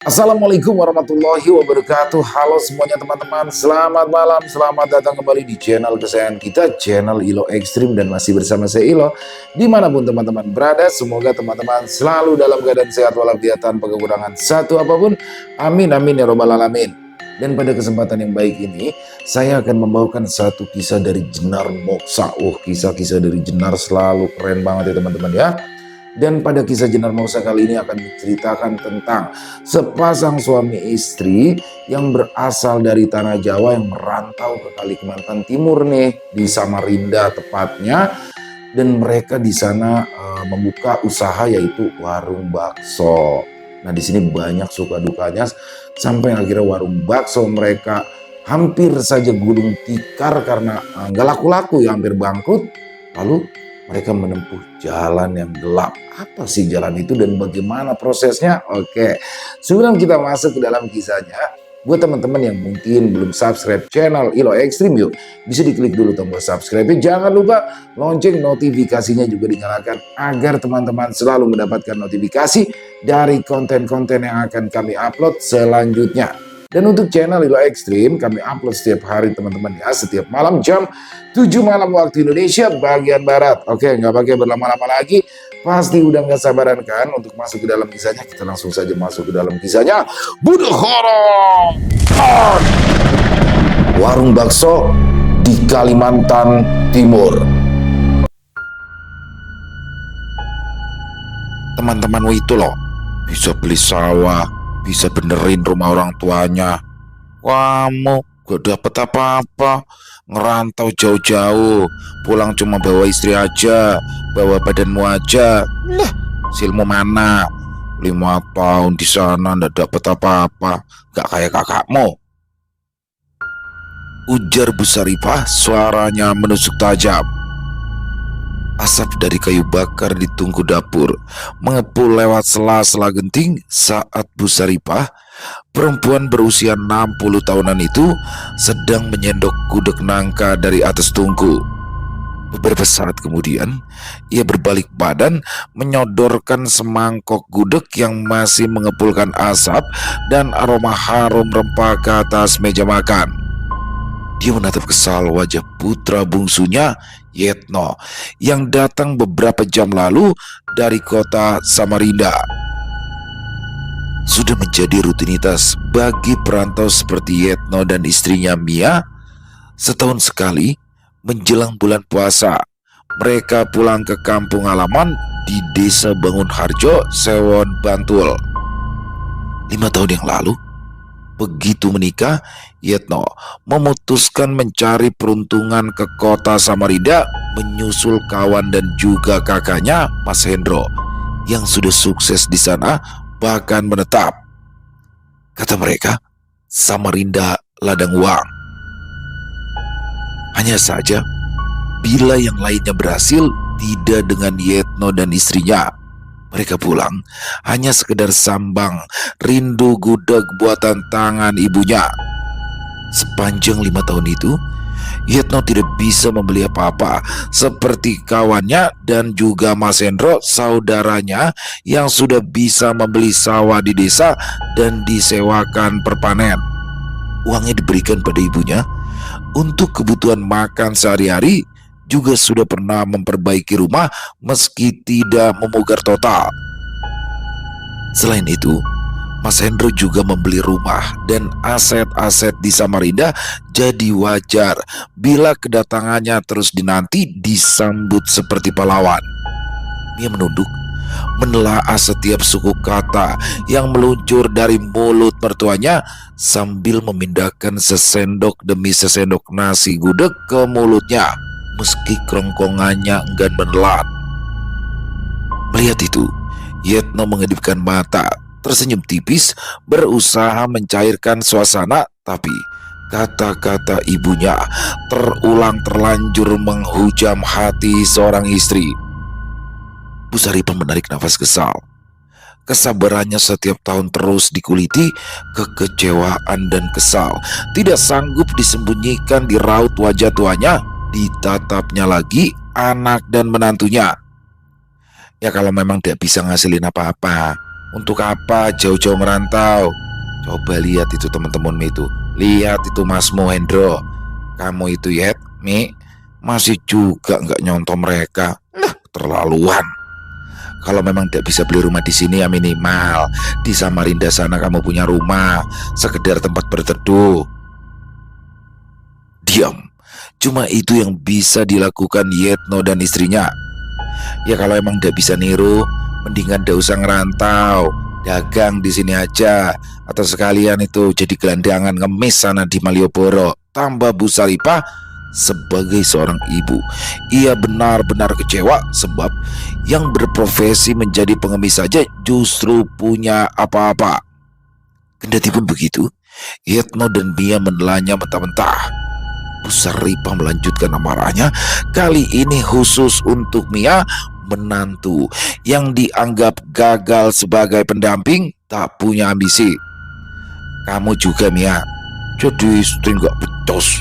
Assalamualaikum warahmatullahi wabarakatuh. Halo semuanya teman-teman, selamat malam, selamat datang kembali di channel kesayangan kita, channel Ilo Ekstrim, dan masih bersama saya Ilo. Dimanapun teman-teman berada, semoga teman-teman selalu dalam keadaan sehat walafiat tanpa kekurangan satu apapun. Amin amin ya robbal alamin. Dan pada kesempatan yang baik ini, saya akan membawakan satu kisah dari Jenar Moksa. Kisah-kisah dari Jenar selalu keren banget ya teman-teman ya. Dan pada kisah Jenar Moksa kali ini akan menceritakan tentang sepasang suami istri yang berasal dari tanah Jawa yang merantau ke Kalimantan Timur nih, di Samarinda tepatnya. Dan mereka di sana membuka usaha yaitu warung bakso. Nah, di sini banyak suka dukanya sampai akhirnya warung bakso mereka hampir saja gulung tikar karena nggak laku-laku ya, hampir bangkrut. Lalu mereka menempuh jalan yang gelap. Apa sih jalan itu dan bagaimana prosesnya? Oke, sebelum kita masuk ke dalam kisahnya, buat teman-teman yang mungkin belum subscribe channel Ilo Ekstrim, yuk bisa diklik dulu tombol subscribe. Jangan lupa lonceng notifikasinya juga dinyalakan agar teman-teman selalu mendapatkan notifikasi dari konten-konten yang akan kami upload selanjutnya. Dan untuk channel Ilo Ekstrim, kami upload setiap hari teman-teman ya, setiap malam jam 7 malam waktu Indonesia bagian Barat. Oke, nggak pakai berlama-lama lagi, pasti udah nggak sabaran kan untuk masuk ke dalam kisahnya. Kita langsung saja masuk ke dalam kisahnya. Budak horor! Warung bakso di Kalimantan Timur. Teman-teman itu loh, bisa beli sawah, bisa benerin rumah orang tuanya. Kamu gak dapet apa-apa, ngerantau jauh-jauh, pulang cuma bawa istri aja, bawa badanmu aja. Lah, silmu mana? 5 tahun di sana ndak dapet apa-apa, gak kayak kakakmu. Ujar Bu Saripah, suaranya menusuk tajam. Asap dari kayu bakar di tungku dapur mengepul lewat sela-sela genting saat Bu Saripah, perempuan berusia 60 tahunan itu, sedang menyendok gudeg nangka dari atas tungku. Beberapa saat kemudian, ia berbalik badan menyodorkan semangkok gudeg yang masih mengepulkan asap dan aroma harum rempah ke atas meja makan. Dia menatap kesal wajah putra bungsunya, Yetno, yang datang beberapa jam lalu dari kota Samarinda. Sudah menjadi rutinitas bagi perantau seperti Yetno dan istrinya Mia, setahun sekali menjelang bulan puasa, mereka pulang ke kampung halaman di Desa Bangunharjo, Sewon, Bantul. 5 tahun yang lalu, begitu menikah, Yetno memutuskan mencari peruntungan ke kota Samarinda menyusul kawan dan juga kakaknya Mas Hendro yang sudah sukses di sana bahkan menetap. Kata mereka, Samarinda ladang uang. Hanya saja, bila yang lainnya berhasil, tidak dengan Yetno dan istrinya. Mereka pulang hanya sekedar sambang rindu gudeg buatan tangan ibunya. Sepanjang 5 tahun itu, Yetno tidak bisa membeli apa-apa seperti kawannya dan juga Mas Hendro, saudaranya, yang sudah bisa membeli sawah di desa dan disewakan per panen. Uangnya diberikan pada ibunya untuk kebutuhan makan sehari-hari, juga sudah pernah memperbaiki rumah meski tidak memugar total. Selain itu, Mas Hendro juga membeli rumah dan aset-aset di Samarinda, jadi wajar bila kedatangannya terus dinanti disambut seperti pahlawan. Dia menunduk, menelaah setiap suku kata yang meluncur dari mulut mertuanya sambil memindahkan sesendok demi sesendok nasi gudeg ke mulutnya, meski kerongkongannya enggan menelan. Melihat itu, Yetno mengedipkan mata, tersenyum tipis, berusaha mencairkan suasana, tapi kata-kata ibunya terulang terlanjur menghujam hati seorang istri. Bu Saripah menarik nafas kesal. Kesabarannya setiap tahun terus dikuliti, kekecewaan dan kesal tidak sanggup disembunyikan di raut wajah tuanya, ditatapnya lagi anak dan menantunya. Ya kalau memang tidak bisa ngasilin apa-apa, Untuk apa jauh-jauh merantau? Coba lihat itu teman-teman itu. Lihat itu Masmu Hendro. Kamu itu Yet, Mi, masih juga nggak nyontoh mereka. Lah, terlaluan. Kalau memang tidak bisa beli rumah di sini ya minimal di Samarinda sana kamu punya rumah, sekedar tempat berteduh. Diam. Cuma itu yang bisa dilakukan Yetno dan istrinya. Ya kalau emang tidak bisa niru, mendingan tidak usah ngerantau, dagang di sini aja, atau sekalian itu jadi gelandangan ngemis sana di Malioboro. Tambah Bu Saripah sebagai seorang ibu, ia benar-benar kecewa sebab yang berprofesi menjadi pengemis saja justru punya apa-apa. Kendati pun begitu, Yetno dan Mia menelannya mentah-mentah. Bu Saripah melanjutkan amarahnya, kali ini khusus untuk Mia, menantu yang dianggap gagal sebagai pendamping, tak punya ambisi. Kamu juga Mia, jadi istri gak becos.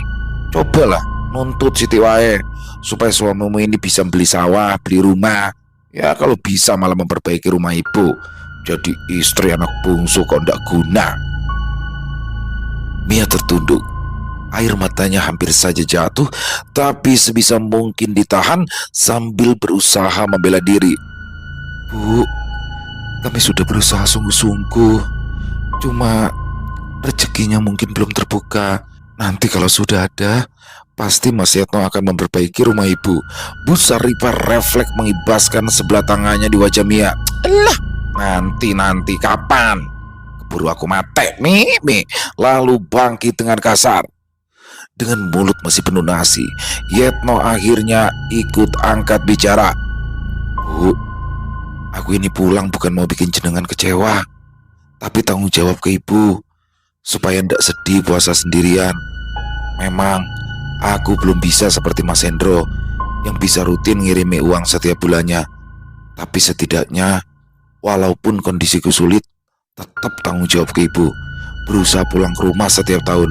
Cobalah nuntut Siti wae supaya suamimu ini bisa beli sawah, beli rumah. Ya kalau bisa malah memperbaiki rumah ibu. Jadi istri anak bungsu kok ndak guna. Mia tertunduk. Air matanya hampir saja jatuh, tapi sebisa mungkin ditahan sambil berusaha membela diri. Bu, kami sudah berusaha sungguh-sungguh. Cuma rezekinya mungkin belum terbuka. Nanti kalau sudah ada, pasti Mas Yetno akan memperbaiki rumah ibu. Bu Saripah refleks mengibaskan sebelah tangannya di wajah Mia. Elah, nanti kapan? Keburu aku mati, Mi. Lalu bangkit dengan kasar. Dengan mulut masih penuh nasi, Yetno akhirnya ikut angkat bicara. Bu, aku ini pulang bukan mau bikin jenengan kecewa, tapi tanggung jawab ke ibu supaya ndak sedih puasa sendirian. Memang aku belum bisa seperti Mas Hendro yang bisa rutin ngirimi uang setiap bulannya, tapi setidaknya walaupun kondisiku sulit, tetap tanggung jawab ke ibu, berusaha pulang ke rumah setiap tahun.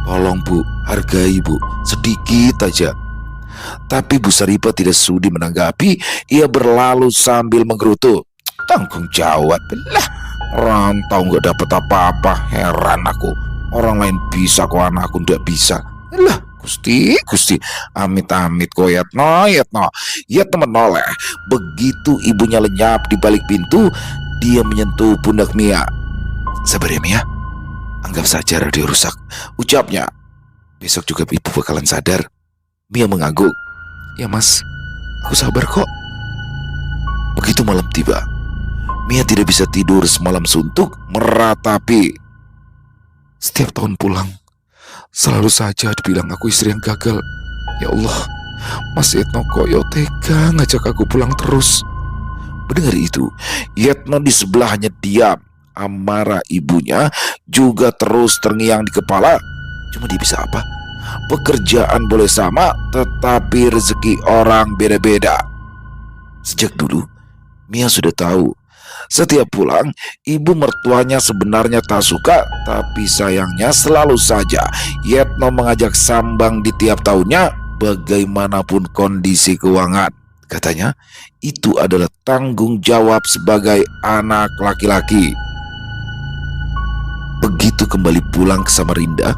Tolong Bu, hargai Bu, sedikit aja. Tapi Bu Saripah tidak sudi menanggapi. Ia berlalu sambil menggerutu. Tanggung jawab, lah, rantau nggak dapat apa-apa. Heran aku, orang lain bisa kok anakku nggak bisa. Lah, Gusti, amit-amit kok Yetno. Yetno menoleh. Begitu ibunya lenyap di balik pintu, dia menyentuh pundak Mia. Sabar ya Mia, anggap saja radio rusak, ucapnya. Besok juga ibu bakalan sadar. Mia mengangguk. Ya Mas, aku sabar kok. Begitu malam tiba, Mia tidak bisa tidur semalam suntuk meratapi. Setiap tahun pulang, selalu saja dibilang aku istri yang gagal. Ya Allah, Mas Yetno kok tega ngajak aku pulang terus. Mendengar itu, Yetno di sebelahnya diam. Amarah ibunya juga terus terngiang di kepala. Cuma dia bisa apa? Pekerjaan boleh sama, tetapi rezeki orang beda-beda. Sejak dulu, Mia sudah tahu, setiap pulang, ibu mertuanya sebenarnya tak suka, tapi sayangnya selalu saja Yetno mengajak sambang di tiap tahunnya, bagaimanapun kondisi keuangan. Katanya, itu adalah tanggung jawab sebagai anak laki-laki. Begitu kembali pulang ke Samarinda,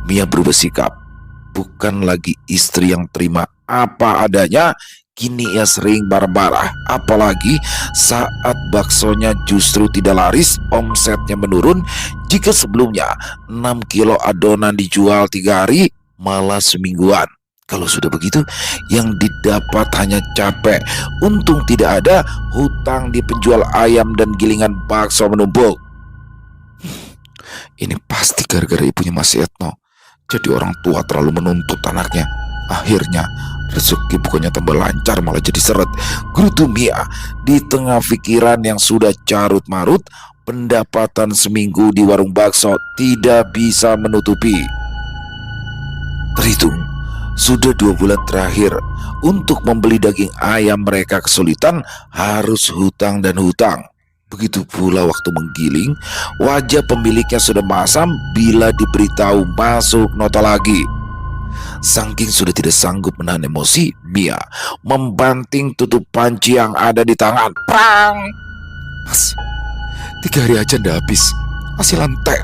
Mia berubah sikap. Bukan lagi istri yang terima apa adanya, kini ia sering marah-marah. Apalagi saat baksonya justru tidak laris, omsetnya menurun. Jika sebelumnya 6 kilo adonan dijual 3 hari, malah semingguan. Kalau sudah begitu, yang didapat hanya capek. Untung tidak ada hutang di penjual ayam dan gilingan bakso menumpuk. Ini pasti gara-gara ibunya Mas Yetno. Jadi orang tua terlalu menuntut anaknya. Akhirnya rezeki bukannya tambah lancar malah jadi seret. Gerutu Mia di tengah pikiran yang sudah carut marut. Pendapatan seminggu di warung bakso tidak bisa menutupi. Terhitung sudah 2 bulan terakhir, untuk membeli daging ayam mereka kesulitan, harus hutang dan hutang. Begitu pula waktu menggiling, wajah pemiliknya sudah masam bila diberitahu masuk nota lagi. Saking sudah tidak sanggup menahan emosi, Mia membanting tutup panci yang ada di tangan. Prang! Mas, 3 hari aja ndak habis. Masih lantai.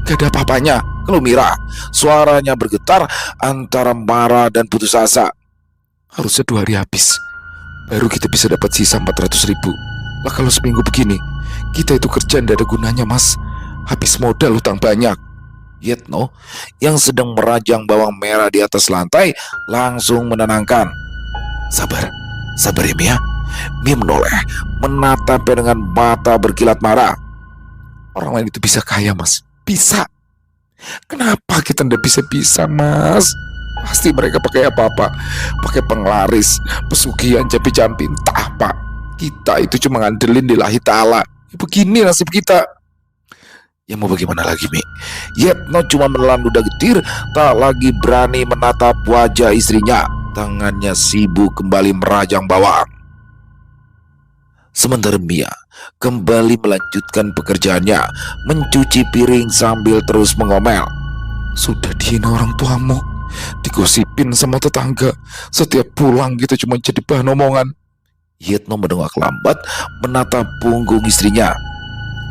Gak ada apa-apanya. Kalau Mira, suaranya bergetar antara marah dan putus asa. Harusnya 2 hari habis. Baru kita bisa dapat sisa 400 ribu. Lah kalau seminggu begini, kita itu kerja ndak ada gunanya, Mas. Habis modal utang banyak. Yetno yang sedang merajang bawang merah di atas lantai langsung menenangkan. Sabar, sabar ya Mia. Mia menoleh, menatapnya dengan mata berkilat marah. Orang lain itu bisa kaya, Mas. Bisa. Kenapa kita ndak bisa-bisa, Mas? Pasti mereka pakai apa-apa. Pakai penglaris, pesugihan, jampi-jampi, entah apa. Kita itu cuma ngandelin lillahi ta'ala. Begini nasib kita. Ya mau bagaimana lagi, Mi? Yetno cuma menelan ludah getir, tak lagi berani menatap wajah istrinya. Tangannya sibuk kembali merajang bawang. Sementara Mia kembali melanjutkan pekerjaannya, mencuci piring sambil terus mengomel. Sudah dihina orang tuamu, digosipin sama tetangga, setiap pulang gitu cuma jadi bahan omongan. Yetno mendongak lambat menatap punggung istrinya.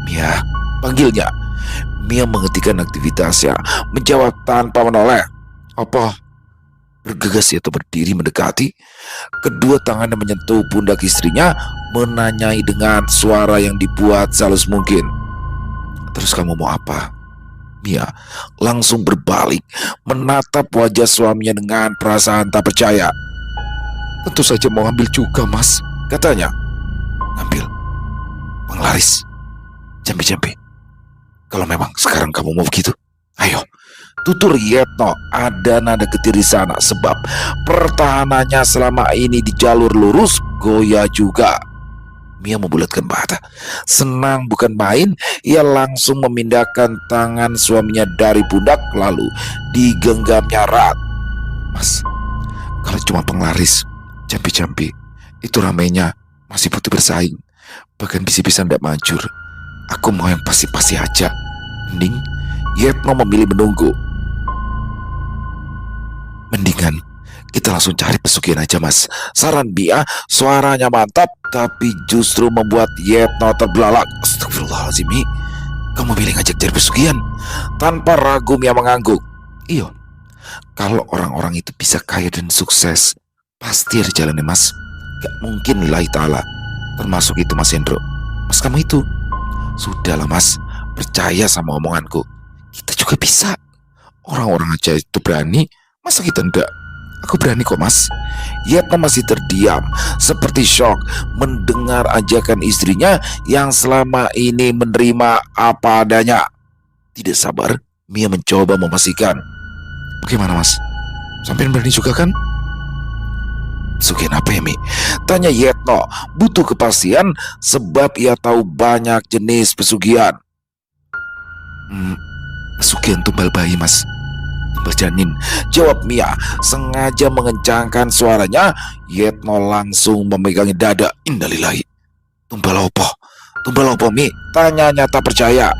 Mia, panggilnya. Mia menghentikan aktivitasnya, menjawab tanpa menoleh. Apa? Bergegas atau berdiri mendekati. Kedua tangannya menyentuh pundak istrinya, menanyai dengan suara yang dibuat sehalus mungkin. Terus kamu mau apa? Mia langsung berbalik, menatap wajah suaminya dengan perasaan tak percaya. Tentu saja mau ambil juga, Mas, katanya. Ngambil? Penglaris? Jambi-jambi? Kalau memang sekarang kamu mau begitu, ayo. Tutur Yetno ada nada getir di sana sebab pertahanannya selama ini di jalur lurus goyah juga. Mia membulatkan mata. Senang bukan main, ia langsung memindahkan tangan suaminya dari pundak lalu digenggamnya erat. Mas, kalau cuma penglaris, jampi-jampi, itu ramainya masih butuh bersaing. Bahkan bisa-bisa ndak manjur. Aku mau yang pasti-pasti aja. Mending Yetno memilih menunggu. Mendingan kita langsung cari pesugihan aja, Mas. Saran Mia, suaranya mantap tapi justru membuat Yetno terbelalak. Astagfirullahaladzim, Mi. Kamu milih ngajak cari pesugihan? Tanpa ragu Mia mengangguk. Iyo, kalau orang-orang itu bisa kaya dan sukses, pasti ada jalannya, Mas. Gak mungkin lillahi ta'ala. Termasuk itu Mas Hendro. Mas kamu itu. Sudahlah, Mas, percaya sama omonganku. Kita juga bisa. Orang-orang aja itu berani, masa kita enggak? Aku berani kok, Mas. Yetno masih terdiam, seperti shock mendengar ajakan istrinya yang selama ini menerima apa adanya. Tidak sabar, Mia mencoba memastikan. Bagaimana, Mas? Sampai berani juga kan? Pesugihan apa ya, Mi? Tanya Yetno, butuh kepastian sebab ia tahu banyak jenis pesugihan. Pesugihan tumbal bayi, Mas. Tumbal janin, jawab Mia. Sengaja mengencangkan suaranya. Yetno langsung memegangi dada. Innalillahi. Tumbal opo? Tumbal opo, Mi? Tanyanya tak percaya.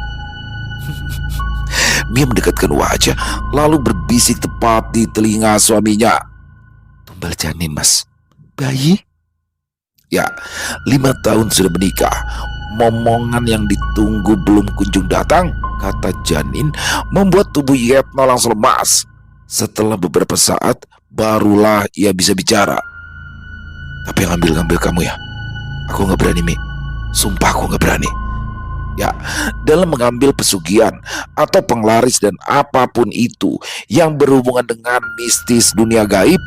Mia mendekatkan wajah, lalu berbisik tepat di telinga suaminya. Tumbal janin, Mas. Bayi? Ya, 5 tahun sudah menikah. Momongan yang ditunggu belum kunjung datang, kata janin, membuat tubuh Yetno langsung lemas. Setelah beberapa saat, barulah ia bisa bicara. Tapi yang ngambil kamu ya? Aku gak berani, Mi. Sumpah aku gak berani. Ya, dalam mengambil pesugihan atau penglaris dan apapun itu yang berhubungan dengan mistis dunia gaib,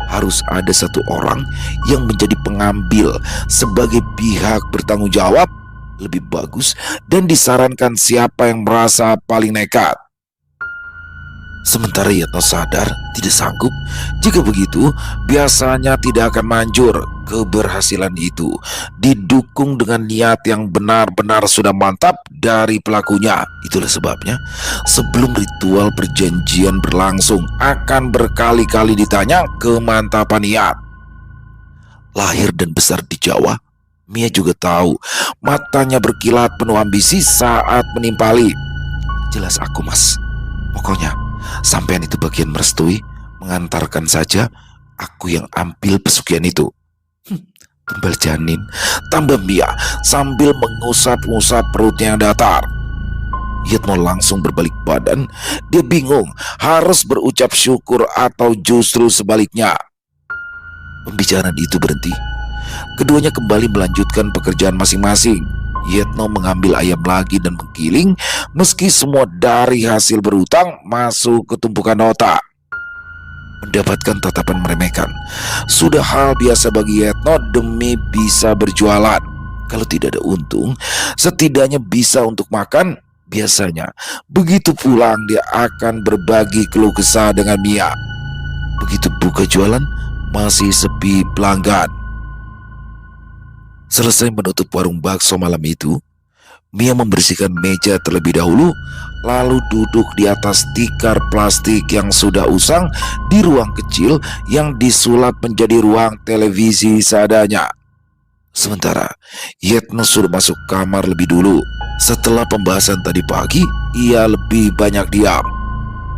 harus ada satu orang yang menjadi pengambil sebagai pihak bertanggung jawab. Lebih bagus dan disarankan siapa yang merasa paling nekat. Sementara Yetno sadar tidak sanggup. Jika begitu, biasanya tidak akan manjur. Keberhasilan itu didukung dengan niat yang benar-benar sudah mantap dari pelakunya. Itulah sebabnya sebelum ritual perjanjian berlangsung akan berkali-kali ditanya kemantapan niat. Lahir dan besar di Jawa, Mia juga tahu matanya berkilat penuh ambisi saat menimpali. Jelas aku, Mas. Pokoknya sampean itu bagian merestui, mengantarkan saja. Aku yang ambil pesugihan itu. Tumbal janin, tambah Mia sambil mengusap-ngusap perutnya yang datar. Yetno langsung berbalik badan. Dia bingung harus berucap syukur atau justru sebaliknya. Pembicaraan itu berhenti. Keduanya kembali melanjutkan pekerjaan masing-masing. Yetno mengambil ayam lagi dan menggiling, meski semua dari hasil berhutang masuk ke tumpukan otak. Mendapatkan tatapan meremehkan sudah hal biasa bagi Yetno demi bisa berjualan. Kalau tidak ada untung, setidaknya bisa untuk makan. Biasanya begitu pulang dia akan berbagi keluh kesah dengan Mia. Begitu buka jualan, masih sepi pelanggan. Selesai menutup warung bakso malam itu, Mia membersihkan meja terlebih dahulu, lalu duduk di atas tikar plastik yang sudah usang di ruang kecil yang disulap menjadi ruang televisi seadanya. Sementara Yetno sudah masuk kamar lebih dulu. Setelah pembahasan tadi pagi, ia lebih banyak diam.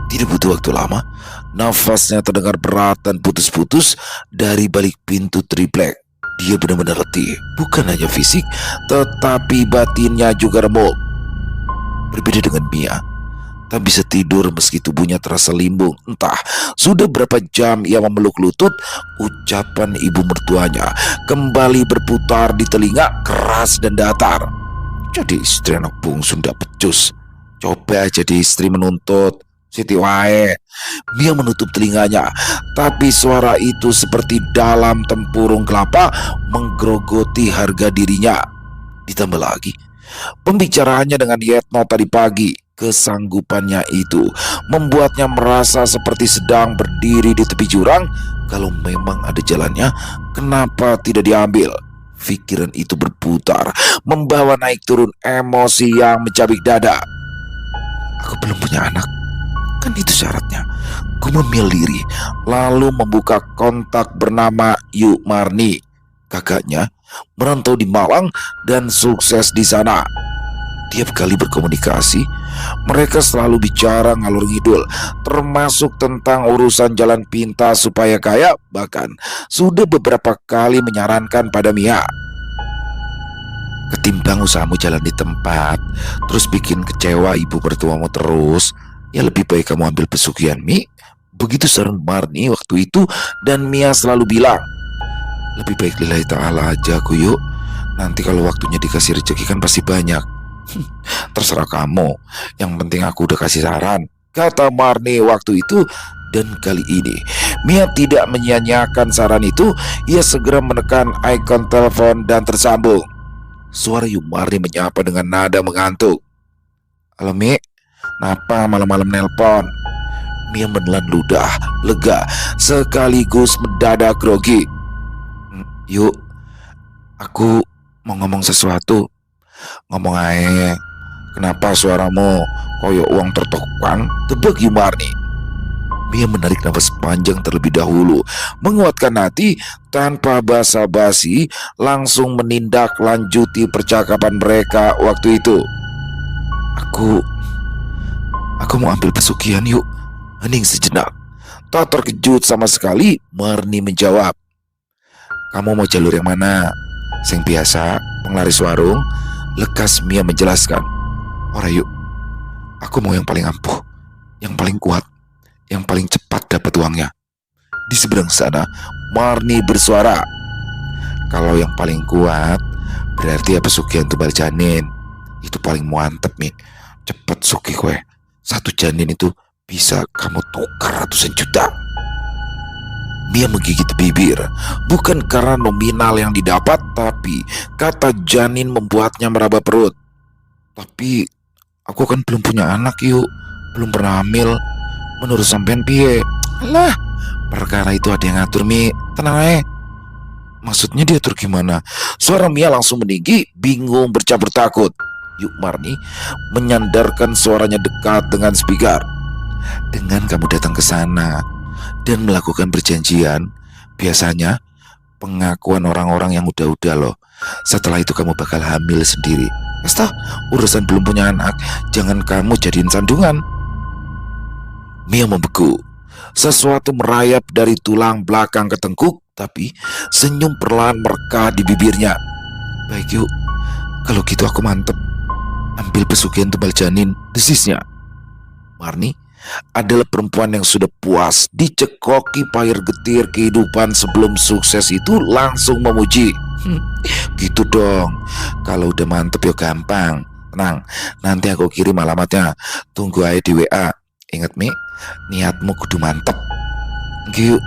Tidak butuh waktu lama, nafasnya terdengar berat dan putus-putus dari balik pintu triplek. Dia benar-benar letih, bukan hanya fisik, tetapi batinnya juga remuk. Berbeda dengan Mia, tak bisa tidur meski tubuhnya terasa limbung. Entah sudah berapa jam ia memeluk lutut, ucapan ibu mertuanya kembali berputar di telinga, keras dan datar. Jadi istri anak bungsu ndak becus. Coba jadi istri menuntut Siti wae. Mia menutup telinganya, tapi suara itu seperti dalam tempurung kelapa menggerogoti harga dirinya. Ditambah lagi pembicaraannya dengan Yetno tadi pagi, kesanggupannya itu membuatnya merasa seperti sedang berdiri di tepi jurang. Kalau memang ada jalannya, kenapa tidak diambil? Pikiran itu berputar, membawa naik turun emosi yang mencabik dada. Aku belum punya anak, kan itu syaratnya. Gumemil diri, lalu membuka kontak bernama Yu Marni. Kakaknya merantau di Malang dan sukses di sana. Tiap kali berkomunikasi, mereka selalu bicara ngalur ngidul, termasuk tentang urusan jalan pintas supaya kaya. Bahkan sudah beberapa kali menyarankan pada Mia, ketimbang usahamu jalan di tempat terus bikin kecewa ibu mertuamu terus, ya lebih baik kamu ambil pesugihan, Mi. Begitu saran Marni waktu itu, dan Mia selalu bilang, lebih baik lillahi ta'ala aja aku yuk. Nanti kalau waktunya dikasih rezeki kan pasti banyak. Terserah kamu, yang penting aku udah kasih saran, kata Marni waktu itu. Dan kali ini Mia tidak menyia-nyiakan saran itu. Ia segera menekan ikon telepon dan tersambung. Suara Yumarni menyapa dengan nada mengantuk. Halo Mi, kenapa malam-malam nelpon? Mia menelan ludah, lega sekaligus mendadak grogi. Yuk, aku mau ngomong sesuatu. Ngomong aja. Kenapa suaramu koyok uang tertokwang? Tebak Yumarni. Mia menarik nafas panjang terlebih dahulu, menguatkan hati tanpa basa-basi, langsung menindaklanjuti percakapan mereka waktu itu. Aku mau ambil pesugihan yuk. Hening sejenak. Tak terkejut sama sekali, Marni menjawab. Kamu mau jalur yang mana? Sing biasa, penglaris warung? Lekas Mia menjelaskan. Ora yuk, aku mau yang paling ampuh, yang paling kuat, yang paling cepat dapat uangnya. Di seberang sana, Marni bersuara. Kalau yang paling kuat, berarti pesugihan tumbal janin. Itu paling mantep, Mi. Cepet sugih kowe. Satu janin itu bisa kamu tukar ratusan juta. Mia menggigit bibir, bukan karena nominal yang didapat, tapi kata janin membuatnya meraba perut. Tapi aku kan belum punya anak yuk, belum pernah hamil. Menurut sampean piye? Alah, perkara itu ada yang ngatur, Mi. Tenang aja. Maksudnya diatur gimana? Suara Mia langsung meninggi, bingung bercampur takut. Yuk Marni menyandarkan suaranya dekat dengan speaker. Dengan kamu datang ke sana dan melakukan perjanjian, biasanya pengakuan orang-orang yang udah-udah loh. Setelah itu kamu bakal hamil sendiri. Toh, urusan belum punya anak, jangan kamu jadiin sandungan. Mia membeku. Sesuatu merayap dari tulang belakang ke tengkuk. tapi senyum perlahan merekah di bibirnya. "Baik yuk, kalau gitu aku mantep. Ambil pesugihan tebal janin," desisnya. Marni adalah perempuan yang sudah puas dicekoki pahit getir kehidupan sebelum sukses itu langsung memuji. Gitu dong, kalau udah mantep ya gampang. Tenang, nanti aku kirim alamatnya. Tunggu aja di WA. Ingat Mi, niatmu kudu mantep. Yuk,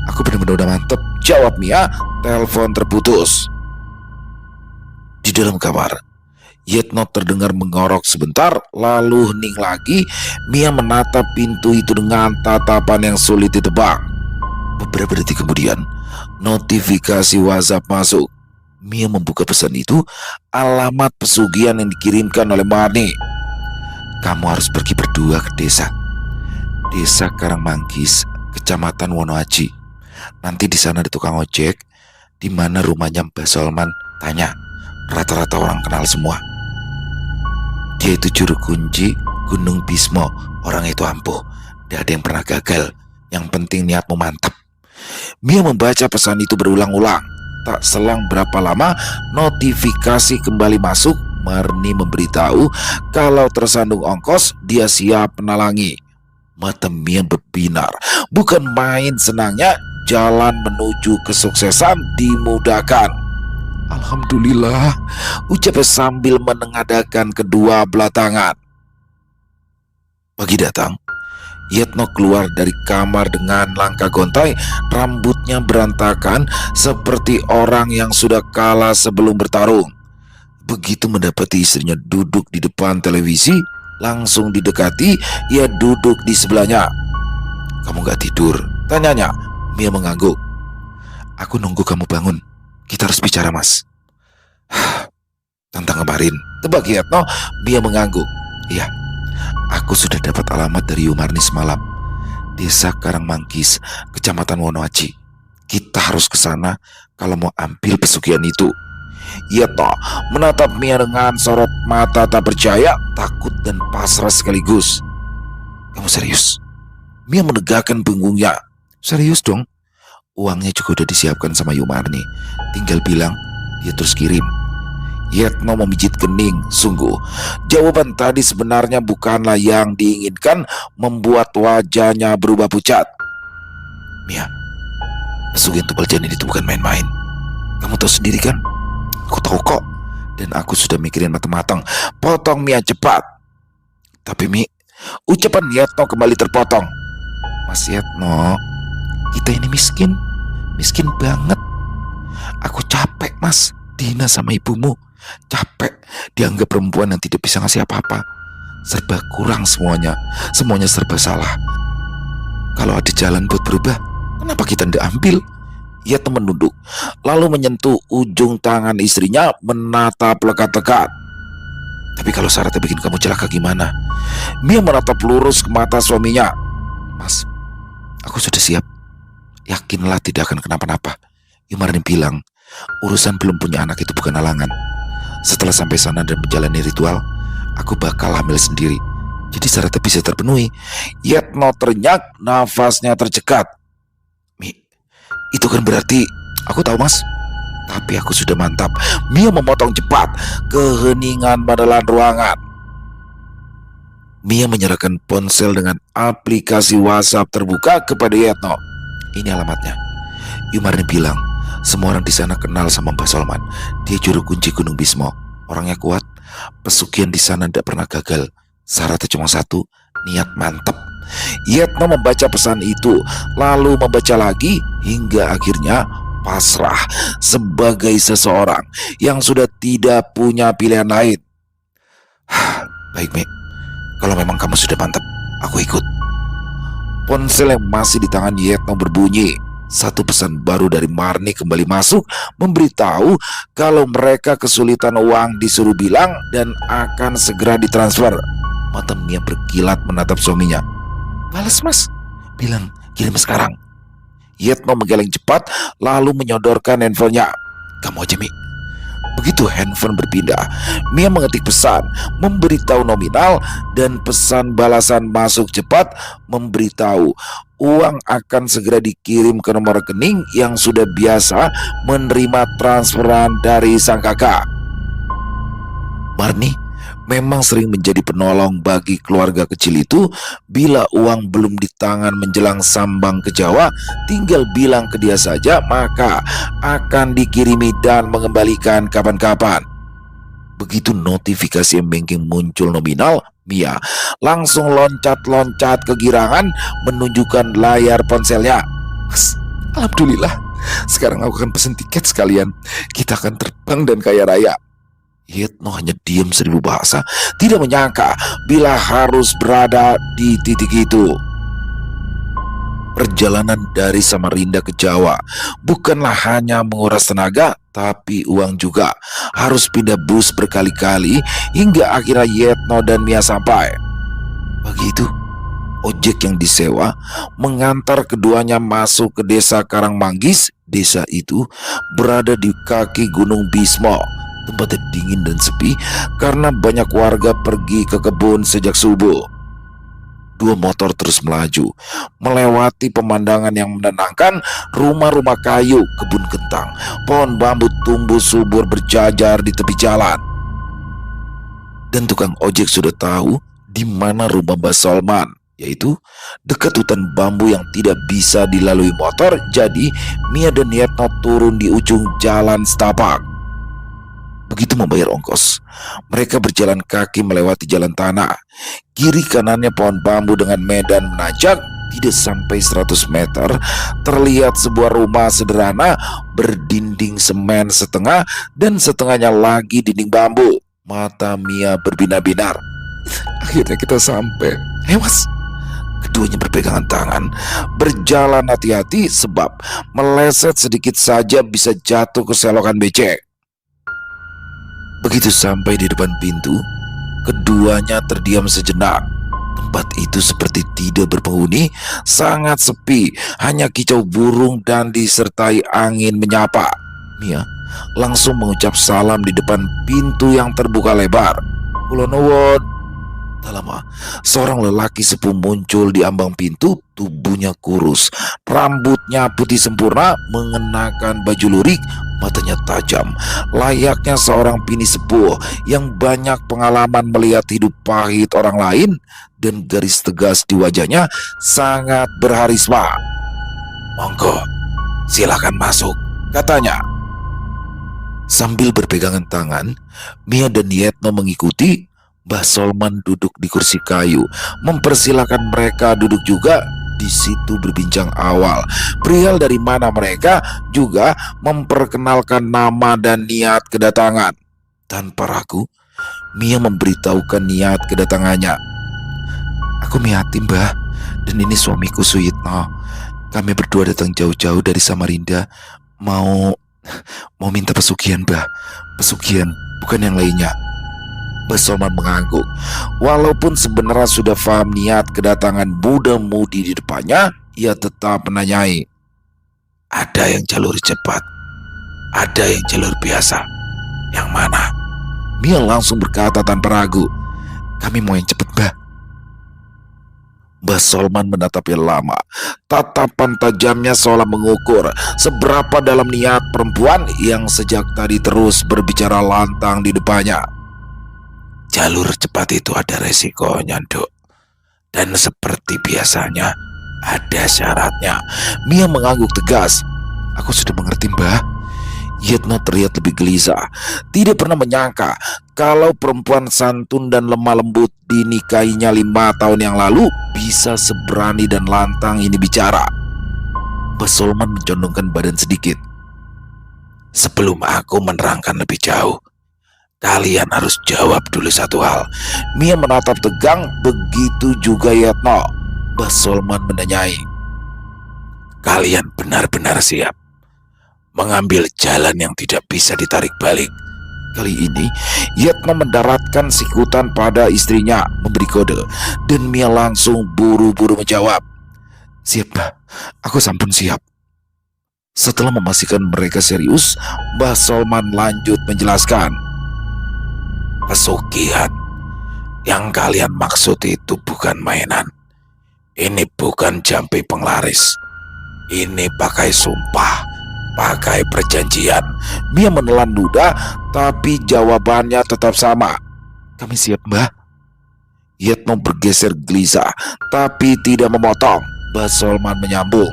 aku benar-benar udah mantep, jawab Mia. Telepon terputus. Di dalam kamar, Yetno terdengar mengorok sebentar, lalu hening lagi. Mia menatap pintu itu dengan tatapan yang sulit ditebak. Beberapa detik kemudian, notifikasi WhatsApp masuk. Mia membuka pesan itu, alamat pesugihan yang dikirimkan oleh Marni. "Kamu harus pergi berdua ke Desa Karangmanggis, Kecamatan Wonoaji. Nanti di sana ada tukang ojek, di mana rumahnya Mbah Solman. Tanya, rata-rata orang kenal semua. Dia itu juru kunci Gunung Bismo. Orang itu ampuh, tidak ada yang pernah gagal. Yang penting niatmu mantap." Mia membaca pesan itu berulang-ulang. Tak selang berapa lama, notifikasi kembali masuk. Marni memberitahu kalau tersandung ongkos, dia siap menalangi. Mata Mia berbinar. Bukan main senangnya, jalan menuju kesuksesan dimudahkan. "Alhamdulillah," ucapnya sambil menengadahkan kedua belah tangan. Pagi datang, Yetno keluar dari kamar dengan langkah gontai, rambutnya berantakan seperti orang yang sudah kalah sebelum bertarung. Begitu mendapati istrinya duduk di depan televisi, langsung didekati. Ia duduk di sebelahnya. "Kamu gak tidur?" tanyanya. Mia mengangguk. "Aku nunggu kamu bangun. Kita harus bicara, Mas." "Tentang kemarin," tebak Yetno. Mia mengangguk. "Iya, aku sudah dapat alamat dari Yumarni semalam. Desa Karangmanggis, Kecamatan Wonoaji. Kita harus ke sana kalau mau ambil pesugihan itu." Yetno menatap Mia dengan sorot mata tak percaya, takut dan pasrah sekaligus. "Kamu serius?" Mia menegakkan punggungnya. "Serius dong. Uangnya juga udah disiapkan sama Yumarni. Tinggal bilang, dia terus kirim." Yetno memijit kening. Sungguh, jawaban tadi sebenarnya bukanlah yang diinginkan, membuat wajahnya berubah pucat. "Mia, pesugihan tebal janin itu bukan main-main. Kamu tahu sendiri kan?" "Aku tahu kok, dan aku sudah mikirin matang-matang," potong Mia cepat. "Tapi Mi," ucapan Yetno kembali terpotong. "Mas Yetno, kita ini miskin banget. Aku capek, Mas, dihina sama ibumu. Capek dianggap perempuan yang tidak bisa ngasih apa-apa. Serba kurang semuanya serba salah. Kalau ada jalan buat berubah, kenapa kita tidak ambil?" Yetno menunduk, lalu menyentuh ujung tangan istrinya, menatap lekat-lekat. "Tapi kalau syaratnya bikin kamu celaka gimana?" Mia menatap lurus ke mata suaminya. "Mas, aku sudah siap. Yakinlah tidak akan kenapa-napa. Yumarni bilang, urusan belum punya anak itu bukan halangan. Setelah sampai sana dan menjalani ritual, aku bakal hamil sendiri. Jadi syaratnya bisa terpenuhi." Yetno ternyak, nafasnya tercekat. "Mi, itu kan berarti..." "Aku tahu, Mas, tapi aku sudah mantap." Mia memotong cepat. Keheningan menelan ruangan. Mia menyerahkan ponsel dengan aplikasi WhatsApp terbuka kepada Yetno. "Ini alamatnya. Yumarni bilang semua orang di sana kenal sama Mbah Solman. Dia juru kunci Gunung Bismo. Orangnya kuat. Pesugihan di sana tidak pernah gagal. Syaratnya cuma satu, niat mantap." Yetno membaca pesan itu, lalu membaca lagi, hingga akhirnya pasrah sebagai seseorang yang sudah tidak punya pilihan lain. "Baik, Mi. Kalau memang kamu sudah mantap, aku ikut." Ponsel yang masih di tangan Yetno berbunyi. Satu pesan baru dari Marni kembali masuk, memberitahu kalau mereka kesulitan uang, disuruh bilang dan akan segera ditransfer. Mata Mia berkilat menatap suaminya. "Balas, Mas. Bilang kirim sekarang." Yetno menggeleng cepat, lalu menyodorkan handphonenya. "Kamu aja, Mi. Begitu handphone berpindah, Mia mengetik pesan, memberitahu nominal, dan pesan balasan masuk cepat memberitahu uang akan segera dikirim ke nomor rekening yang sudah biasa menerima transferan dari sang kakak. Marni memang sering menjadi penolong bagi keluarga kecil itu. Bila uang belum di tangan menjelang sambang ke Jawa, tinggal bilang ke dia saja, maka akan dikirimi dan mengembalikan kapan-kapan. Begitu notifikasi banking muncul nominal, Mia langsung loncat-loncat kegirangan menunjukkan layar ponselnya. Mas, alhamdulillah, sekarang aku akan pesen tiket sekalian. Kita akan terbang dan kaya raya. Yetno hanya diam 1000 bahasa, tidak menyangka bila harus berada di titik itu. Perjalanan dari Samarinda ke Jawa bukanlah hanya menguras tenaga, tapi uang juga. Harus pindah bus berkali-kali hingga akhirnya Yetno dan Mia sampai. Begitu, ojek yang disewa mengantar keduanya masuk ke desa Karangmanggis. Desa itu berada di kaki Gunung Bismo. Tempatnya dingin dan sepi karena banyak warga pergi ke kebun sejak subuh. 2 motor terus melaju, melewati pemandangan yang menenangkan, rumah-rumah kayu, kebun kentang, pohon bambu tumbuh subur berjajar di tepi jalan. Dan tukang ojek sudah tahu di mana rumah Mbak Solman, yaitu dekat hutan bambu yang tidak bisa dilalui motor. Jadi Mia dan Yetno turun di ujung jalan setapak. Begitu membayar ongkos, mereka berjalan kaki melewati jalan tanah. Kiri kanannya pohon bambu dengan medan menanjak. Tidak sampai 100 meter, terlihat sebuah rumah sederhana berdinding semen setengah dan setengahnya lagi dinding bambu. Mata Mia berbinar-binar. Akhirnya kita sampai. Mas, keduanya berpegangan tangan, berjalan hati-hati sebab meleset sedikit saja bisa jatuh ke selokan becek. Begitu sampai di depan pintu, keduanya terdiam sejenak. Tempat itu seperti tidak berpenghuni, sangat sepi, hanya kicau burung dan disertai angin menyapa. Mia langsung mengucap salam di depan pintu yang terbuka lebar. Kula nuwun. Tak lama, seorang lelaki sepuh muncul di ambang pintu. Tubuhnya kurus, rambutnya putih sempurna, mengenakan baju lurik, matanya tajam, layaknya seorang bini sepuh yang banyak pengalaman melihat hidup pahit orang lain, dan garis tegas di wajahnya sangat berharisma. Monggo, silakan masuk, katanya. Sambil berpegangan tangan, Mia dan Yetno mengikuti. Mbah Solman duduk di kursi kayu, mempersilahkan mereka duduk juga. Di situ berbincang awal perihal dari mana mereka, juga memperkenalkan nama dan niat kedatangan. Tanpa ragu, Mia memberitahukan niat kedatangannya. Aku Miati, Mbah, dan ini suamiku Suyitno. Kami berdua datang jauh-jauh dari Samarinda, mau minta pesugihan, Mbah. Pesugihan, bukan yang lainnya. Mbah Solman mengangguk. Walaupun sebenarnya sudah paham niat kedatangan muda-mudi di depannya, ia tetap menanyai. Ada yang jalur cepat, ada yang jalur biasa. Yang mana? Mia langsung berkata tanpa ragu. Kami mau yang cepat, Mbah. Mbah Solman menatapnya lama. Tatapan tajamnya seolah mengukur seberapa dalam niat perempuan yang sejak tadi terus berbicara lantang di depannya. Jalur cepat itu ada resikonya, Dok. Dan seperti biasanya, ada syaratnya. Mia mengangguk tegas. Aku sudah mengerti, Mbah. Yetno terlihat lebih gelisah. Tidak pernah menyangka kalau perempuan santun dan lemah lembut dinikahinya 5 tahun yang lalu bisa seberani dan lantang ini bicara. Mbah Solman mencondongkan badan sedikit. Sebelum aku menerangkan lebih jauh, kalian harus jawab dulu satu hal. Mia menatap tegang, begitu juga Yetno. Mbah Solman menanyai. Kalian benar-benar siap mengambil jalan yang tidak bisa ditarik balik? Kali ini Yetno mendaratkan sikutan pada istrinya, memberi kode, dan Mia langsung buru-buru menjawab. Siap, Mbah. Aku sampun siap. Setelah memastikan mereka serius, Mbah Solman lanjut menjelaskan. Pesugihan yang kalian maksud itu bukan mainan. Ini bukan jampi penglaris. Ini pakai sumpah, pakai perjanjian. Mia menelan ludah, tapi jawabannya tetap sama. Kami siap, Mbah. Yetno bergeser gelisah, tapi tidak memotong. Mbah Solman menyambung.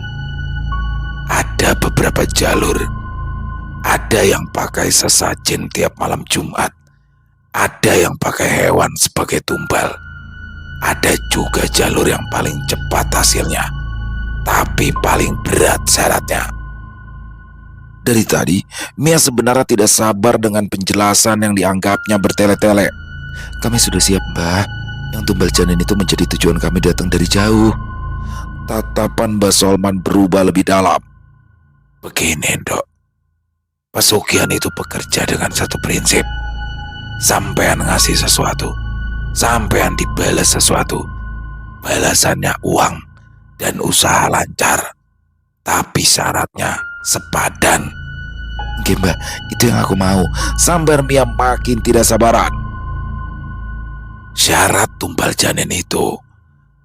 Ada beberapa jalur. Ada yang pakai sesajen tiap malam Jumat. Ada yang pakai hewan sebagai tumbal. Ada juga jalur yang paling cepat hasilnya, tapi paling berat syaratnya. Dari tadi, Mia sebenarnya tidak sabar dengan penjelasan yang dianggapnya bertele-tele. Kami sudah siap, Mbah. Yang tumbal janin itu menjadi tujuan kami datang dari jauh. Tatapan Mbah Solman berubah lebih dalam. Begini, Dok. Pesugihan itu bekerja dengan satu prinsip. Sampean ngasih sesuatu, sampean dibalas sesuatu. Balasannya uang dan usaha lancar, tapi syaratnya sepadan. Oke, Mbak, itu yang aku mau. Sambar Mia makin tidak sabaran. Syarat tumbal janin itu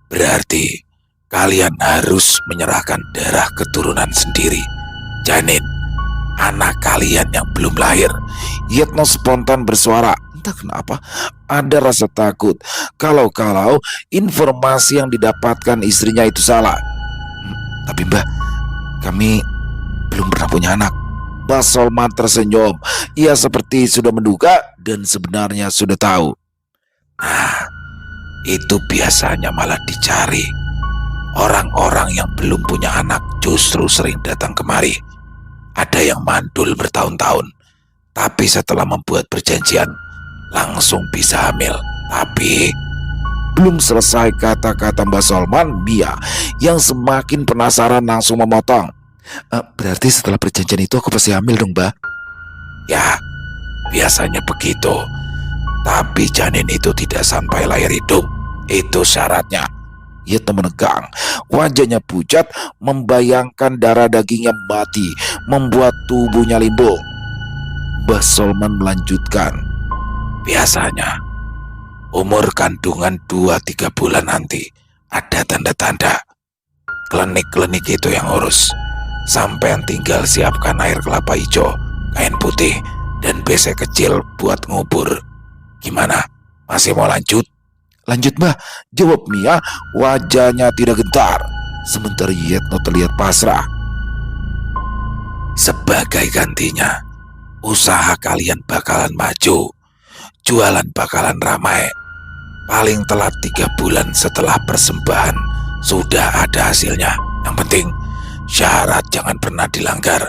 berarti kalian harus menyerahkan darah keturunan sendiri. Janin, anak kalian yang belum lahir. Yetno spontan bersuara. Entah kenapa ada rasa takut kalau informasi yang didapatkan istrinya itu salah. Tapi Mbah, kami belum pernah punya anak. Mbah Solman tersenyum. Ia seperti sudah menduga dan sebenarnya sudah tahu. Nah, itu biasanya malah dicari. Orang-orang yang belum punya anak justru sering datang kemari. Ada yang mandul bertahun-tahun, tapi setelah membuat perjanjian langsung bisa hamil. Tapi belum selesai kata-kata Mbah Solman, Mia yang semakin penasaran langsung memotong. Berarti setelah perjanjian itu aku pasti hamil dong, Mbah? Ya, biasanya begitu. Tapi janin itu tidak sampai lahir hidup. Itu syaratnya. Yetno menegang, wajahnya pucat, membayangkan darah dagingnya mati, membuat tubuhnya limbung. Mbah Solman melanjutkan. Biasanya umur kandungan 2-3 bulan nanti ada tanda-tanda. Klinik-klinik itu yang urus. Sampean tinggal siapkan air kelapa hijau, kain putih, dan besek kecil buat ngubur. Gimana? Masih mau lanjut? Lanjut, Mbah, jawab Mia, wajahnya tidak gentar. Sementara Yetno terlihat pasrah. Sebagai gantinya, usaha kalian bakalan maju. Jualan bakalan ramai. Paling telat 3 bulan setelah persembahan sudah ada hasilnya. Yang penting syarat jangan pernah dilanggar.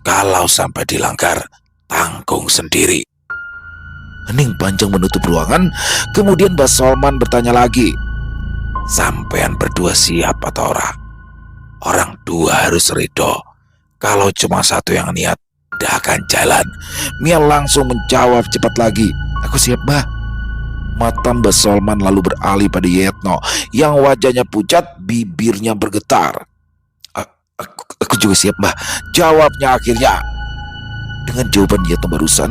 Kalau sampai dilanggar, tanggung sendiri. Hening panjang menutup ruangan. Kemudian Mbah Solman bertanya lagi. Sampean berdua siap atau ora? Orang dua harus ridho. Kalau cuma satu yang niat, tidak akan jalan. Mia langsung menjawab cepat lagi. Aku siap, Mbah. Mata Mbah Solman lalu beralih pada Yetno yang wajahnya pucat, bibirnya bergetar. Aku juga siap, Mbah, jawabnya akhirnya. Dengan jawaban Yetno barusan,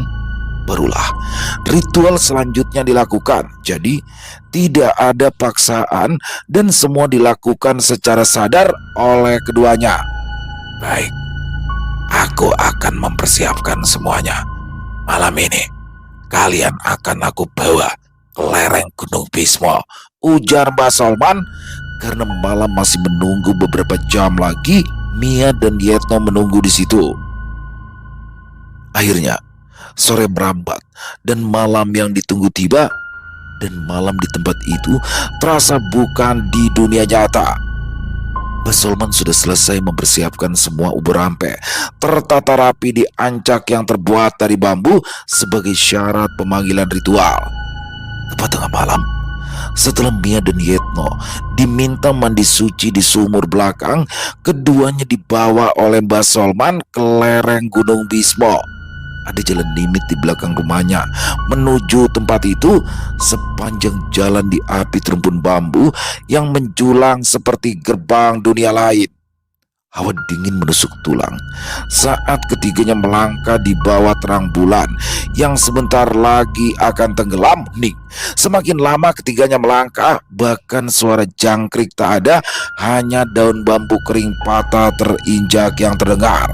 barulah ritual selanjutnya dilakukan. Jadi tidak ada paksaan dan semua dilakukan secara sadar oleh keduanya. Baik, aku akan mempersiapkan semuanya. Malam ini kalian akan aku bawa ke lereng Gunung Bismo, ujar Mbah Solman. Karena malam masih menunggu beberapa jam lagi, Mia dan Yetno menunggu di situ. Akhirnya sore merambat dan malam yang ditunggu tiba. Dan malam di tempat itu terasa bukan di dunia nyata. Mbah Solman sudah selesai mempersiapkan semua ubur ampe, tertata rapi di ancak yang terbuat dari bambu sebagai syarat pemanggilan ritual. Tepat tengah malam, setelah Mia dan Yetno diminta mandi suci di sumur belakang, keduanya dibawa oleh Mbah Solman ke lereng Gunung Bismo. Ada jalan limit di belakang rumahnya menuju tempat itu. Sepanjang jalan diapit rumpun bambu yang menjulang seperti gerbang dunia lain. Hawa dingin menusuk tulang saat ketiganya melangkah di bawah terang bulan yang sebentar lagi akan tenggelam hening. Semakin lama ketiganya melangkah, bahkan suara jangkrik tak ada, hanya daun bambu kering patah terinjak yang terdengar.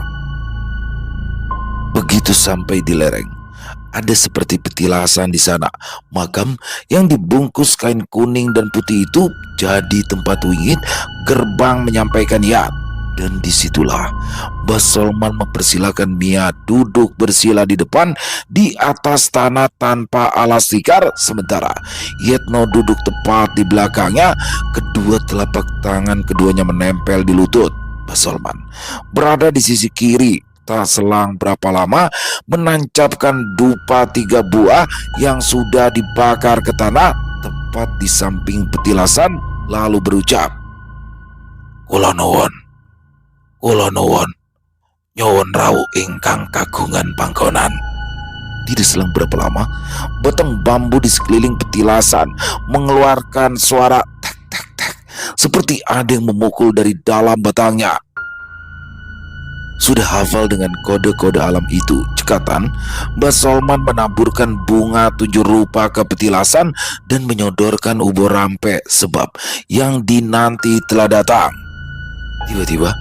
Begitu sampai di lereng, ada seperti petilasan di sana. Makam yang dibungkus kain kuning dan putih itu jadi tempat wingit gerbang menyampaikan niat. Dan disitulah Mbah Solman mempersilahkan Mia duduk bersila di depan di atas tanah tanpa alas tikar, sementara Yetno duduk tepat di belakangnya. Kedua telapak tangan keduanya menempel di lutut. Mbah Solman berada di sisi kiri. Tak selang berapa lama menancapkan dupa 3 buah yang sudah dibakar ke tanah tepat di samping petilasan, lalu berucap, "Kula nuwun, nyuwun rawuh ingkang kagungan panggonan." Tidak selang berapa lama, batang bambu di sekeliling petilasan mengeluarkan suara tak tak tak, seperti ada yang memukul dari dalam batangnya. Sudah hafal dengan kode-kode alam itu, cekatan, Mbah Solman menaburkan bunga 7 rupa ke petilasan dan menyodorkan ubur rampe sebab yang dinanti telah datang. Tiba-tiba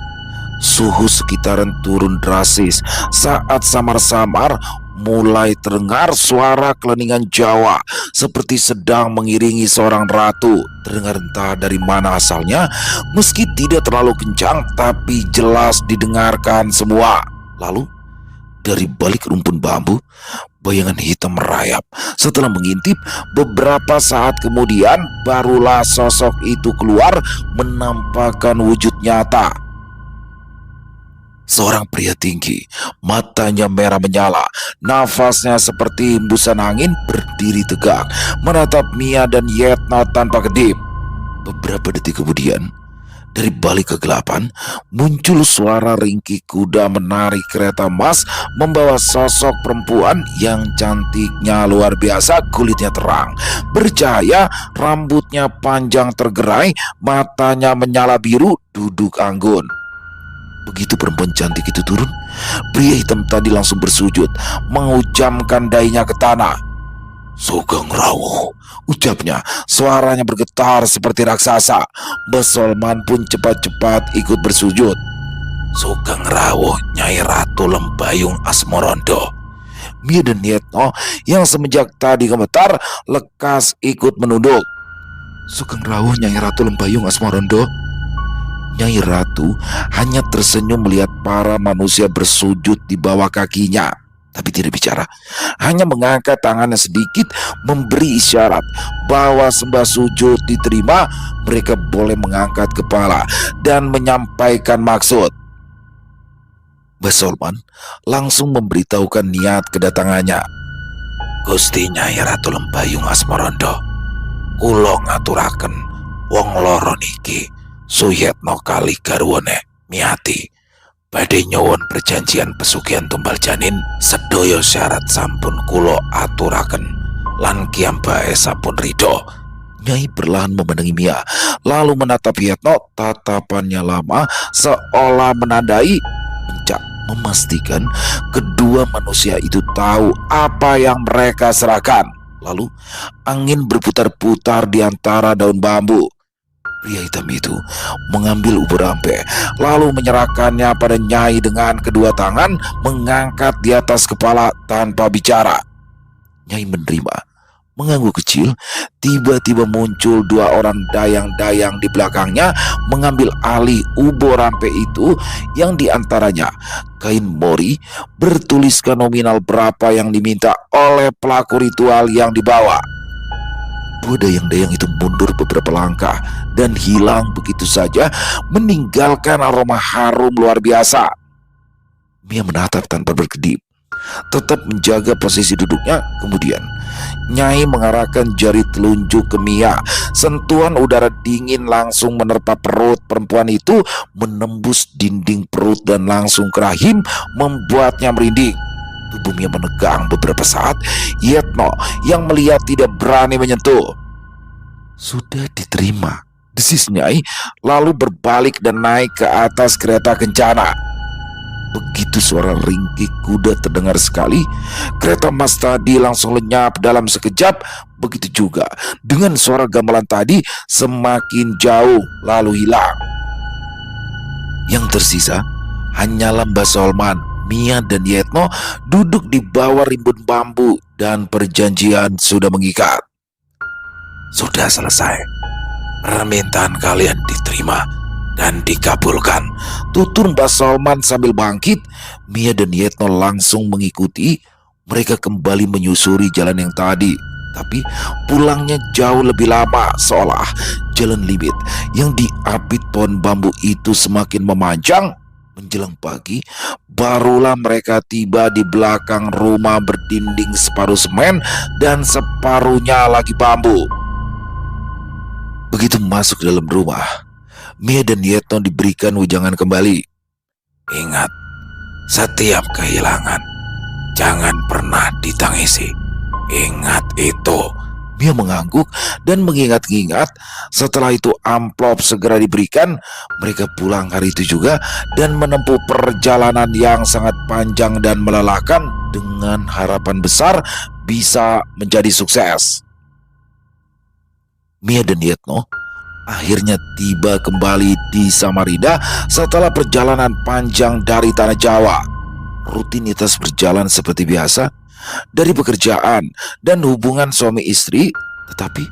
suhu sekitaran turun drastis saat samar-samar mulai terdengar suara keleningan Jawa seperti sedang mengiringi seorang ratu. Terdengar entah dari mana asalnya, meski tidak terlalu kencang tapi jelas didengarkan semua. Lalu dari balik rumpun bambu, bayangan hitam merayap. Setelah mengintip beberapa saat kemudian, barulah sosok itu keluar menampakkan wujud nyata. Seorang pria tinggi, matanya merah menyala, nafasnya seperti hembusan angin, berdiri tegak, menatap Mia dan Yetno tanpa kedip. Beberapa detik kemudian, dari balik kegelapan, muncul suara ringkih kuda menarik kereta emas membawa sosok perempuan yang cantiknya luar biasa, kulitnya terang, bercahaya, rambutnya panjang tergerai, matanya menyala biru, duduk anggun. Begitu perempuan cantik itu turun, pria hitam tadi langsung bersujud, menghujamkan dahinya ke tanah. "Sugeng Rawuh," ucapnya, suaranya bergetar seperti raksasa. Mbah Solman pun cepat-cepat ikut bersujud. "Sugeng Rawuh Nyai Ratu Lembayung Asmorondo." Mia dan Yetno yang semenjak tadi gemetar lekas ikut menunduk. "Sugeng Rawuh Nyai Ratu Lembayung Asmorondo." Nyai Ratu hanya tersenyum melihat para manusia bersujud di bawah kakinya, tapi tidak bicara. Hanya mengangkat tangannya sedikit memberi isyarat bahwa sembah sujud diterima. Mereka boleh mengangkat kepala dan menyampaikan maksud. Mbah Solman langsung memberitahukan niat kedatangannya. "Gusti Nyai Ratu Lembayung Asmorondo, kula ngaturaken wong loro niki Suyetno kali garwane Miati badhe nyuwun perjanjian pesugihan tumbal janin. Sedaya syarat sampun kula aturaken lan kiambae sampun ridho." Nyai perlahan memandangi Mia, lalu menatap Yetno. Tatapannya lama, seolah menandai, memastikan kedua manusia itu tahu apa yang mereka serahkan. Lalu angin berputar-putar di antara daun bambu. Pria hitam itu mengambil ubur rampe, lalu menyerahkannya pada Nyai dengan kedua tangan, mengangkat di atas kepala tanpa bicara. Nyai menerima, mengangguk kecil. Tiba-tiba muncul 2 orang dayang-dayang di belakangnya, mengambil alih ubur rampe itu, yang diantaranya kain mori bertuliskan nominal berapa yang diminta oleh pelaku ritual yang dibawa. 2 dayang-dayang itu mundur beberapa langkah dan hilang begitu saja, meninggalkan aroma harum luar biasa. Mia menatap tanpa berkedip, tetap menjaga posisi duduknya. Kemudian Nyai mengarahkan jari telunjuk ke Mia. Sentuhan udara dingin langsung menerpa perut perempuan itu, menembus dinding perut dan langsung ke rahim, membuatnya merinding. Tubuh Mia menegang beberapa saat. Yetno yang melihat tidak berani menyentuh. "Sudah diterima," desis Nyai, lalu berbalik dan naik ke atas kereta kencana. Begitu suara ringkih kuda terdengar sekali, kereta emas tadi langsung lenyap dalam sekejap. Begitu juga dengan suara gamelan tadi semakin jauh lalu hilang. Yang tersisa hanyalah Mbak Solman, Mia dan Yetno duduk di bawah rimbun bambu dan perjanjian sudah mengikat. Sudah selesai. Permintaan kalian diterima dan dikabulkan, tutur Mbak Solman sambil bangkit. Mia dan Yetno langsung mengikuti. Mereka kembali menyusuri jalan yang tadi, tapi pulangnya jauh lebih lama, seolah jalan limit yang diapit pohon bambu itu semakin memanjang. Menjelang pagi, barulah mereka tiba di belakang rumah berdinding separuh semen dan separuhnya lagi bambu. Begitu masuk dalam rumah, Mia dan Yetno diberikan wejangan kembali. Ingat, setiap kehilangan jangan pernah ditangisi. Ingat itu. Mia mengangguk dan mengingat-ingat. Setelah itu amplop segera diberikan. Mereka pulang hari itu juga dan menempuh perjalanan yang sangat panjang dan melelahkan dengan harapan besar bisa menjadi sukses. Mia dan Yetno akhirnya tiba kembali di Samarinda setelah perjalanan panjang dari tanah Jawa. Rutinitas berjalan seperti biasa dari pekerjaan dan hubungan suami istri, tetapi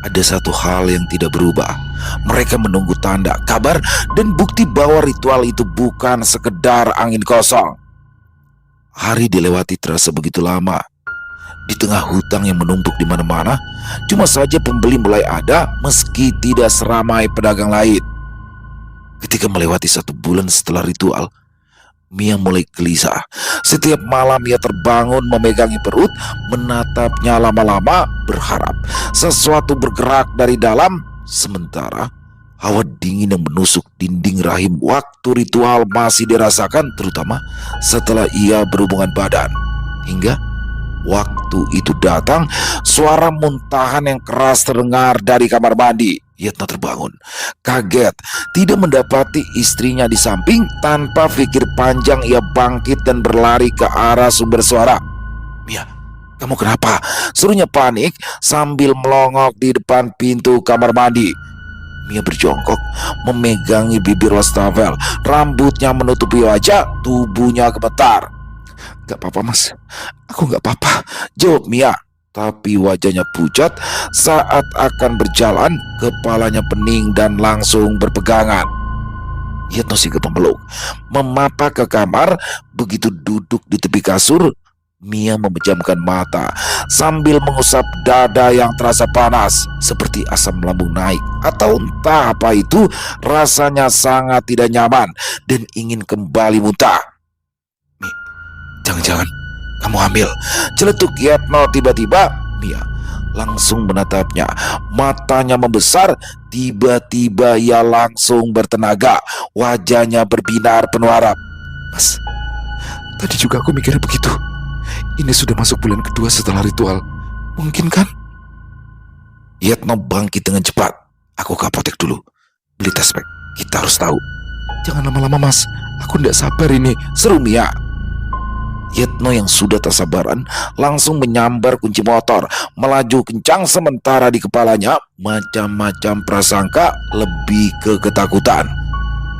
ada satu hal yang tidak berubah. Mereka menunggu tanda, kabar, dan bukti bahwa ritual itu bukan sekedar angin kosong. Hari dilewati terasa begitu lama. Di tengah hutang yang menumpuk di mana-mana, cuma saja pembeli mulai ada meski tidak seramai pedagang lain. Ketika melewati 1 bulan setelah ritual, Mia mulai gelisah. Setiap malam ia terbangun memegangi perut, menatapnya lama-lama, berharap sesuatu bergerak dari dalam. Sementara hawa dingin yang menusuk dinding rahim waktu ritual masih dirasakan, terutama setelah ia berhubungan badan. Hingga waktu itu datang, suara muntahan yang keras terdengar dari kamar mandi. Yetno terbangun, kaget, tidak mendapati istrinya di samping. Tanpa pikir panjang ia bangkit dan berlari ke arah sumber suara. Mia, kamu kenapa? Serunya panik sambil melongok di depan pintu kamar mandi. Mia berjongkok, memegangi bibir wastafel. Rambutnya menutupi wajah, tubuhnya gemetar. Gak apa-apa mas, aku gak apa-apa, jawab Mia. Tapi wajahnya pucat saat akan berjalan, kepalanya pening dan langsung berpegangan. Yetno sigap memeluk, memapa ke kamar. Begitu duduk di tepi kasur, Mia memejamkan mata sambil mengusap dada yang terasa panas, seperti asam lambung naik atau entah apa itu. Rasanya sangat tidak nyaman dan ingin kembali muntah. Jangan-jangan kamu hamil, celetuk Yetno tiba-tiba. Mia langsung menatapnya, matanya membesar. Tiba-tiba ia langsung bertenaga, wajahnya berbinar penuh harap. Mas, tadi juga aku mikirnya begitu. Ini sudah masuk bulan kedua setelah ritual, mungkin kan? Yetno bangkit dengan cepat. Aku ke apotek dulu, beli tes pack, kita harus tahu. Jangan lama-lama mas, aku tidak sabar ini, seru Mia. Yetno yang sudah tak sabaran langsung menyambar kunci motor, melaju kencang. Sementara di kepalanya macam-macam prasangka, lebih ke ketakutan.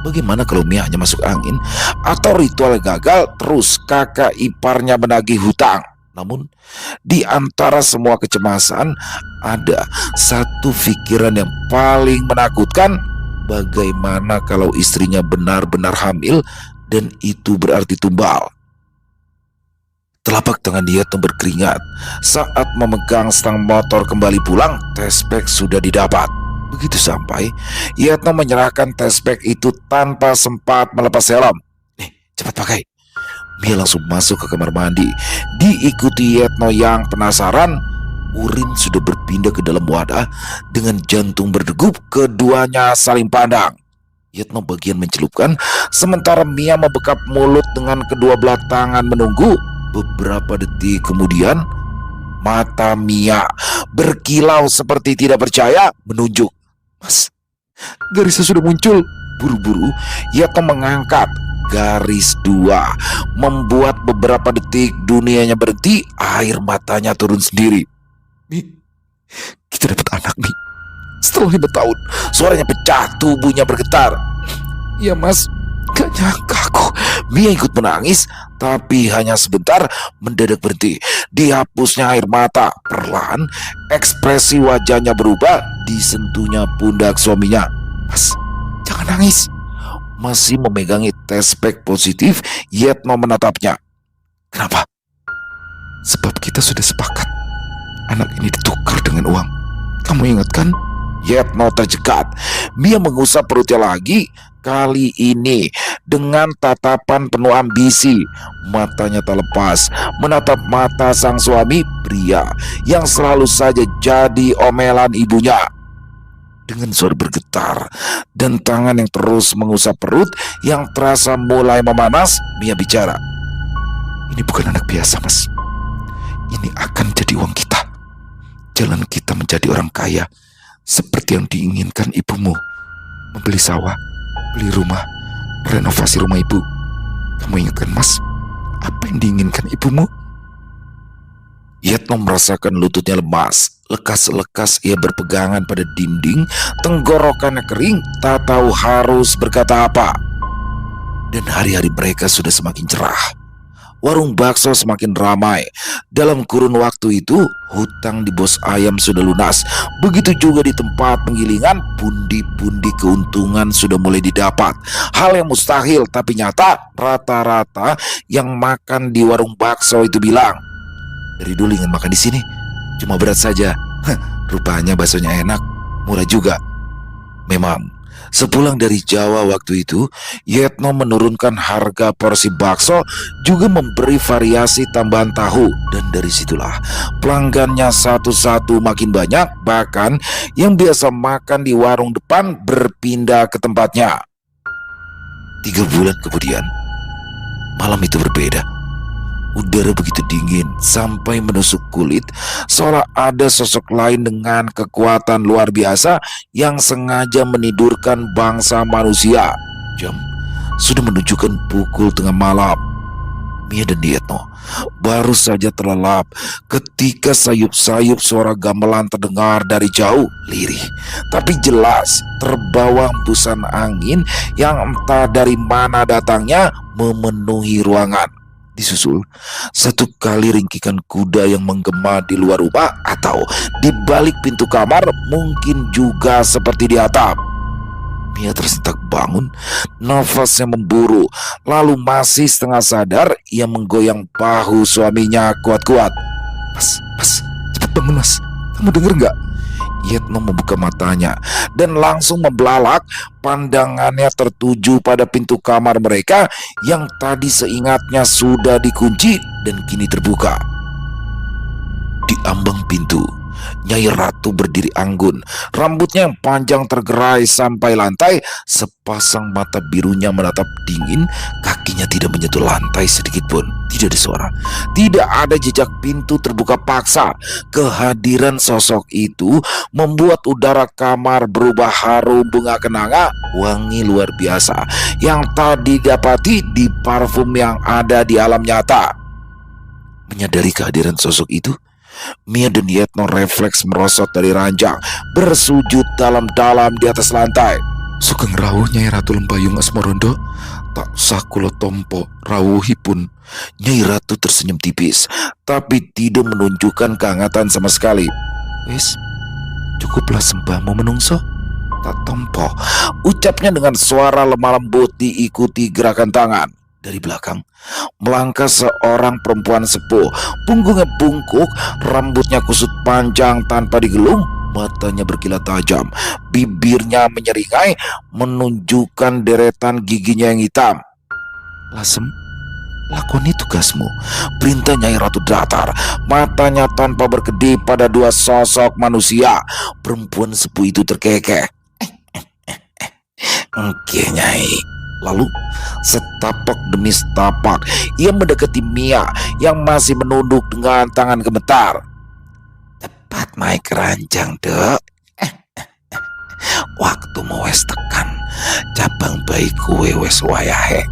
Bagaimana kalau Mia hanya masuk angin atau ritual gagal, terus kakak iparnya menagih hutang? Namun di antara semua kecemasan, ada satu pikiran yang paling menakutkan. Bagaimana kalau istrinya benar-benar hamil dan itu berarti tumbal? Telapak tangan Yetno berkeringat saat memegang stang motor kembali pulang. Tes pack sudah didapat. Begitu sampai, Yetno menyerahkan tes pack itu tanpa sempat melepas helm. Nih, cepat pakai. Mia langsung masuk ke kamar mandi, diikuti Yetno yang penasaran. Urin sudah berpindah ke dalam wadah. Dengan jantung berdegup, keduanya saling pandang. Yetno bagian mencelupkan, sementara Mia membekap mulut dengan kedua belah tangan menunggu. Beberapa detik kemudian, mata Mia berkilau seperti tidak percaya, menunjuk. Mas, Garisnya sudah muncul. Buru-buru Yetno mengangkat garis 2, membuat beberapa detik dunianya berhenti, air matanya turun sendiri. Mi, kita dapat anak, Mi. Setelah 5 tahun, suaranya pecah, tubuhnya bergetar. Ya mas, gak nyangka aku. Mia ikut menangis, tapi hanya sebentar mendadak berhenti. Dihapusnya air mata, perlahan ekspresi wajahnya berubah, disentuhnya pundak suaminya. Mas, jangan nangis. Masih memegangi tespek positif, Yetno menatapnya. Kenapa? Sebab kita sudah sepakat. Anak ini ditukar dengan uang. Kamu ingat kan? Yetno tercekat. Mia mengusap perutnya lagi, kali ini dengan tatapan penuh ambisi. Matanya tak lepas menatap mata sang suami, pria yang selalu saja jadi omelan ibunya. Dengan suara bergetar dan tangan yang terus mengusap perut yang terasa mulai memanas, Mia bicara. Ini bukan anak biasa, mas. Ini akan jadi uang kita. Jalan kita menjadi orang kaya, seperti yang diinginkan ibumu. Membeli sawah, beli rumah, renovasi rumah ibu. Kamu ingatkan, mas, apa yang diinginkan ibumu? Yetno merasakan lututnya lemas. Lekas-lekas ia berpegangan pada dinding, tenggorokannya kering, tak tahu harus berkata apa. Dan hari-hari mereka sudah semakin cerah. Warung bakso semakin ramai. Dalam kurun waktu itu, hutang di bos ayam sudah lunas. Begitu juga di tempat penggilingan, pundi-pundi keuntungan sudah mulai didapat. Hal yang mustahil tapi nyata, rata-rata yang makan di warung bakso itu bilang, dari dulu ingin makan di sini, cuma berat saja. Rupanya baksonya enak, murah juga. Memang, sepulang dari Jawa waktu itu, Yetno menurunkan harga porsi bakso, juga memberi variasi tambahan tahu. Dan dari situlah pelanggannya satu-satu makin banyak, bahkan yang biasa makan di warung depan berpindah ke tempatnya. 3 bulan kemudian, malam itu berbeda. Udara begitu dingin sampai menusuk kulit, seolah ada sosok lain dengan kekuatan luar biasa yang sengaja menidurkan bangsa manusia. Jam sudah menunjukkan pukul tengah malam. Mia dan Yetno baru saja terlelap ketika sayup-sayup suara gamelan terdengar dari jauh, lirih tapi jelas, terbawa hembusan angin yang entah dari mana datangnya memenuhi ruangan. Disusul satu kali ringkikan kuda yang menggema di luar rumah atau di balik pintu kamar, mungkin juga seperti di atap. Mia tersentak bangun, nafasnya memburu, lalu masih setengah sadar ia menggoyang bahu suaminya kuat-kuat. Mas, cepat bangun mas, kamu dengar nggak? Yetno membuka matanya dan langsung membelalak. Pandangannya tertuju pada pintu kamar mereka yang tadi seingatnya sudah dikunci dan kini terbuka. Di ambang pintu, Nyai Ratu berdiri anggun, rambutnya yang panjang tergerai sampai lantai, sepasang mata birunya menatap dingin, kakinya tidak menyentuh lantai sedikit pun. Tidak ada suara, tidak ada jejak pintu terbuka paksa. Kehadiran sosok itu membuat udara kamar berubah harum bunga kenanga, wangi luar biasa yang tak didapati di parfum yang ada di alam nyata. Menyadari kehadiran sosok itu, Mia dan Yetno refleks merosot dari ranjang, bersujud dalam-dalam di atas lantai. Sugeng rawuh Nyai Ratu Lembayung Asmorondo, tak sakulo tompo rawuhipun. Nyai Ratu tersenyum tipis, tapi tidak menunjukkan kehangatan sama sekali. Wis, cukuplah sembahmu menungso, tak tompo, ucapnya dengan suara lemah lembut diikuti gerakan tangan. Dari belakang melangkah seorang perempuan sepuh, punggungnya bungkuk, rambutnya kusut panjang tanpa digelung, matanya berkilat tajam, bibirnya menyeringai menunjukkan deretan giginya yang hitam. Lasem, lakoni tugasmu, perintah Nyai Ratu datar. Matanya tanpa berkedip pada dua sosok manusia. Perempuan sepuh itu terkekeh. Oke Nyai. Lalu setapak demi setapak ia mendekati Mia yang masih menunduk dengan tangan gemetar. Tepat naik ranjang, Dek. Waktumu wes tekan cabang baikku wes wayahe.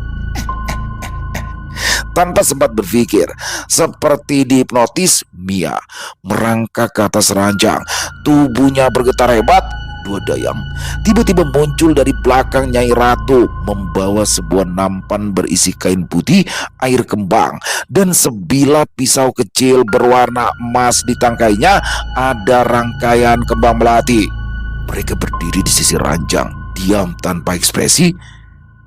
Tanpa sempat berpikir, seperti dihipnotis, Mia merangkak ke atas ranjang. Tubuhnya bergetar hebat. Dua dayang tiba-tiba muncul dari belakang Nyai Ratu, membawa sebuah nampan berisi kain putih, air kembang, dan sebilah pisau kecil berwarna emas. Di tangkainya ada rangkaian kembang melati. Mereka berdiri di sisi ranjang, diam tanpa ekspresi.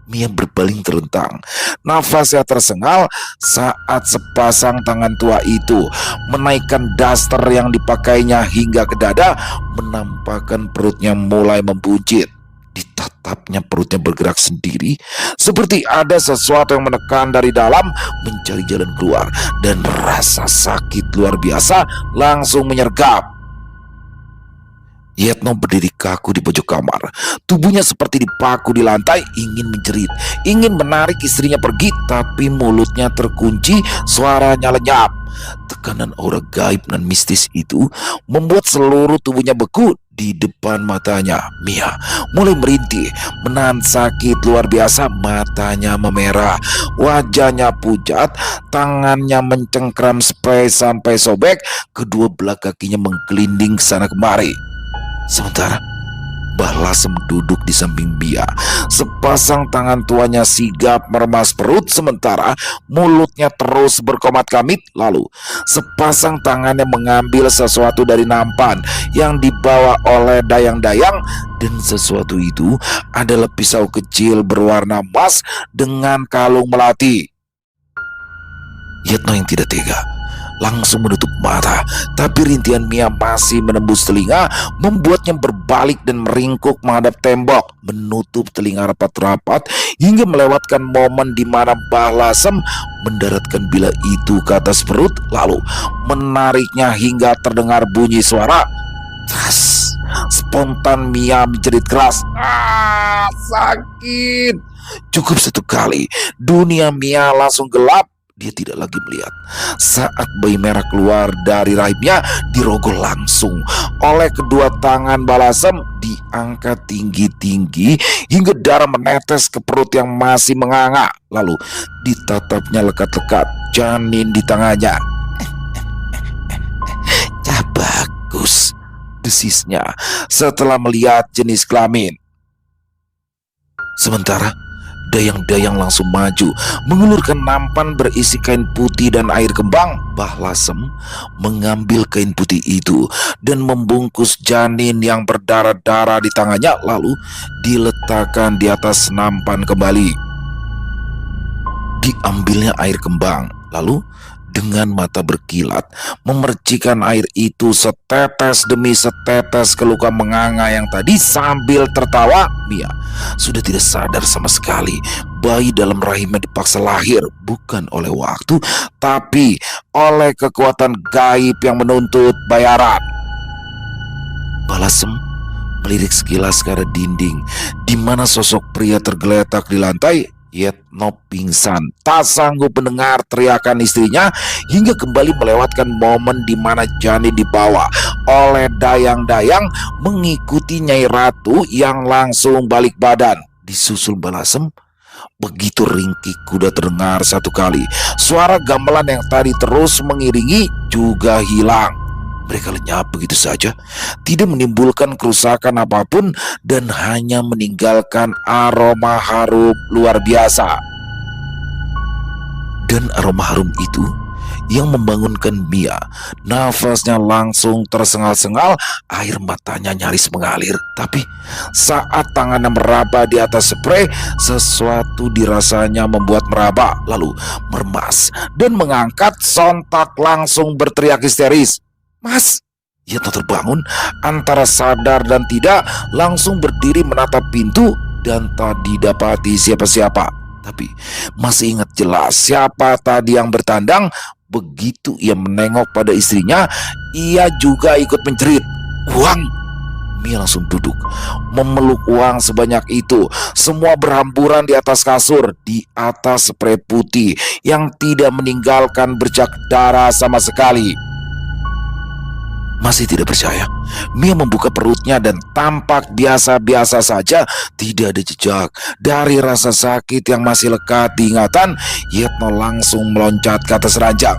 Mia berbaling terlentang, nafasnya tersengal saat sepasang tangan tua itu menaikkan daster yang dipakainya hingga ke dada, menampakkan perutnya mulai membuncit. Ditatapnya perutnya bergerak sendiri, seperti ada sesuatu yang menekan dari dalam mencari jalan keluar, dan rasa sakit luar biasa langsung menyergap. Yetno berdiri kaku di pojok kamar. Tubuhnya seperti dipaku di lantai, ingin menjerit, ingin menarik istrinya pergi, tapi mulutnya terkunci, suaranya lenyap. Tekanan aura gaib dan mistis itu membuat seluruh tubuhnya beku. Di depan matanya, Mia mulai merintih, menahan sakit luar biasa. Matanya memerah, wajahnya pucat, tangannya mencengkram spray sampai sobek, kedua belah kakinya menggelinding sana kemari. Sementara Mbah Lasem duduk di samping Mia. Sepasang tangan tuanya sigap meremas perut, sementara mulutnya terus berkomat-kamit. Lalu sepasang tangannya mengambil sesuatu dari nampan yang dibawa oleh dayang-dayang, dan sesuatu itu adalah pisau kecil berwarna emas dengan kalung melati. Yetno yang tidak tega langsung menutup mata, tapi rintihan Mia masih menembus telinga, membuatnya berbalik dan meringkuk menghadap tembok, menutup telinga rapat-rapat hingga melewatkan momen di mana Mbah Lasem mendaratkan bila itu ke atas perut, lalu menariknya hingga terdengar bunyi suara. Tras, spontan Mia menjerit keras. Sakit. Cukup satu kali, dunia Mia langsung gelap. Dia tidak lagi melihat. Saat bayi merah keluar dari rahimnya, dirogol langsung oleh kedua tangan Mbah Lasem, diangkat tinggi-tinggi hingga darah menetes ke perut yang masih menganga. Lalu ditatapnya lekat-lekat janin di tangannya. "Cah bagus," desisnya setelah melihat jenis kelamin. Sementara dayang-dayang langsung maju, mengulurkan nampan berisi kain putih dan air kembang. Mbah Lasem mengambil kain putih itu dan membungkus janin yang berdarah-darah di tangannya, lalu diletakkan di atas nampan kembali. Diambilnya air kembang, lalu dengan mata berkilat memercikan air itu setetes demi setetes ke luka menganga yang tadi. Sambil tertawa, Mia sudah tidak sadar sama sekali. Bayi dalam rahimnya dipaksa lahir bukan oleh waktu, tapi oleh kekuatan gaib yang menuntut bayaran. Mbah Lasem melirik sekilas ke arah dinding di mana sosok pria tergeletak di lantai. Yetno pingsan, tak sanggup mendengar teriakan istrinya, hingga kembali melewatkan momen di mana janin dibawa oleh dayang-dayang mengikuti Nyai Ratu yang langsung balik badan. Disusul Mbah Lasem, begitu ringkih kuda terdengar satu kali. Suara gamelan yang tadi terus mengiringi juga hilang. Mereka lenyap begitu saja, tidak menimbulkan kerusakan apapun, dan hanya meninggalkan aroma harum luar biasa. Dan aroma harum itu yang membangunkan Mia. Nafasnya langsung tersengal-sengal, air matanya nyaris mengalir. Tapi saat tangannya meraba di atas spray, sesuatu dirasanya membuat meraba, lalu meremas dan mengangkat, sontak langsung berteriak histeris. "Mas!" Yetno terbangun antara sadar dan tidak, langsung berdiri menatap pintu dan tak didapati siapa-siapa. Tapi masih ingat jelas siapa tadi yang bertandang. Begitu ia menengok pada istrinya, ia juga ikut menjerit, "Uang!" Mia langsung duduk, memeluk uang sebanyak itu. Semua berhamburan di atas kasur, di atas spray putih yang tidak meninggalkan bercak darah sama sekali. Masih tidak percaya, Mia membuka perutnya dan tampak biasa-biasa saja, tidak ada jejak dari rasa sakit yang masih lekat di ingatan. Yetno langsung meloncat ke atas ranjang.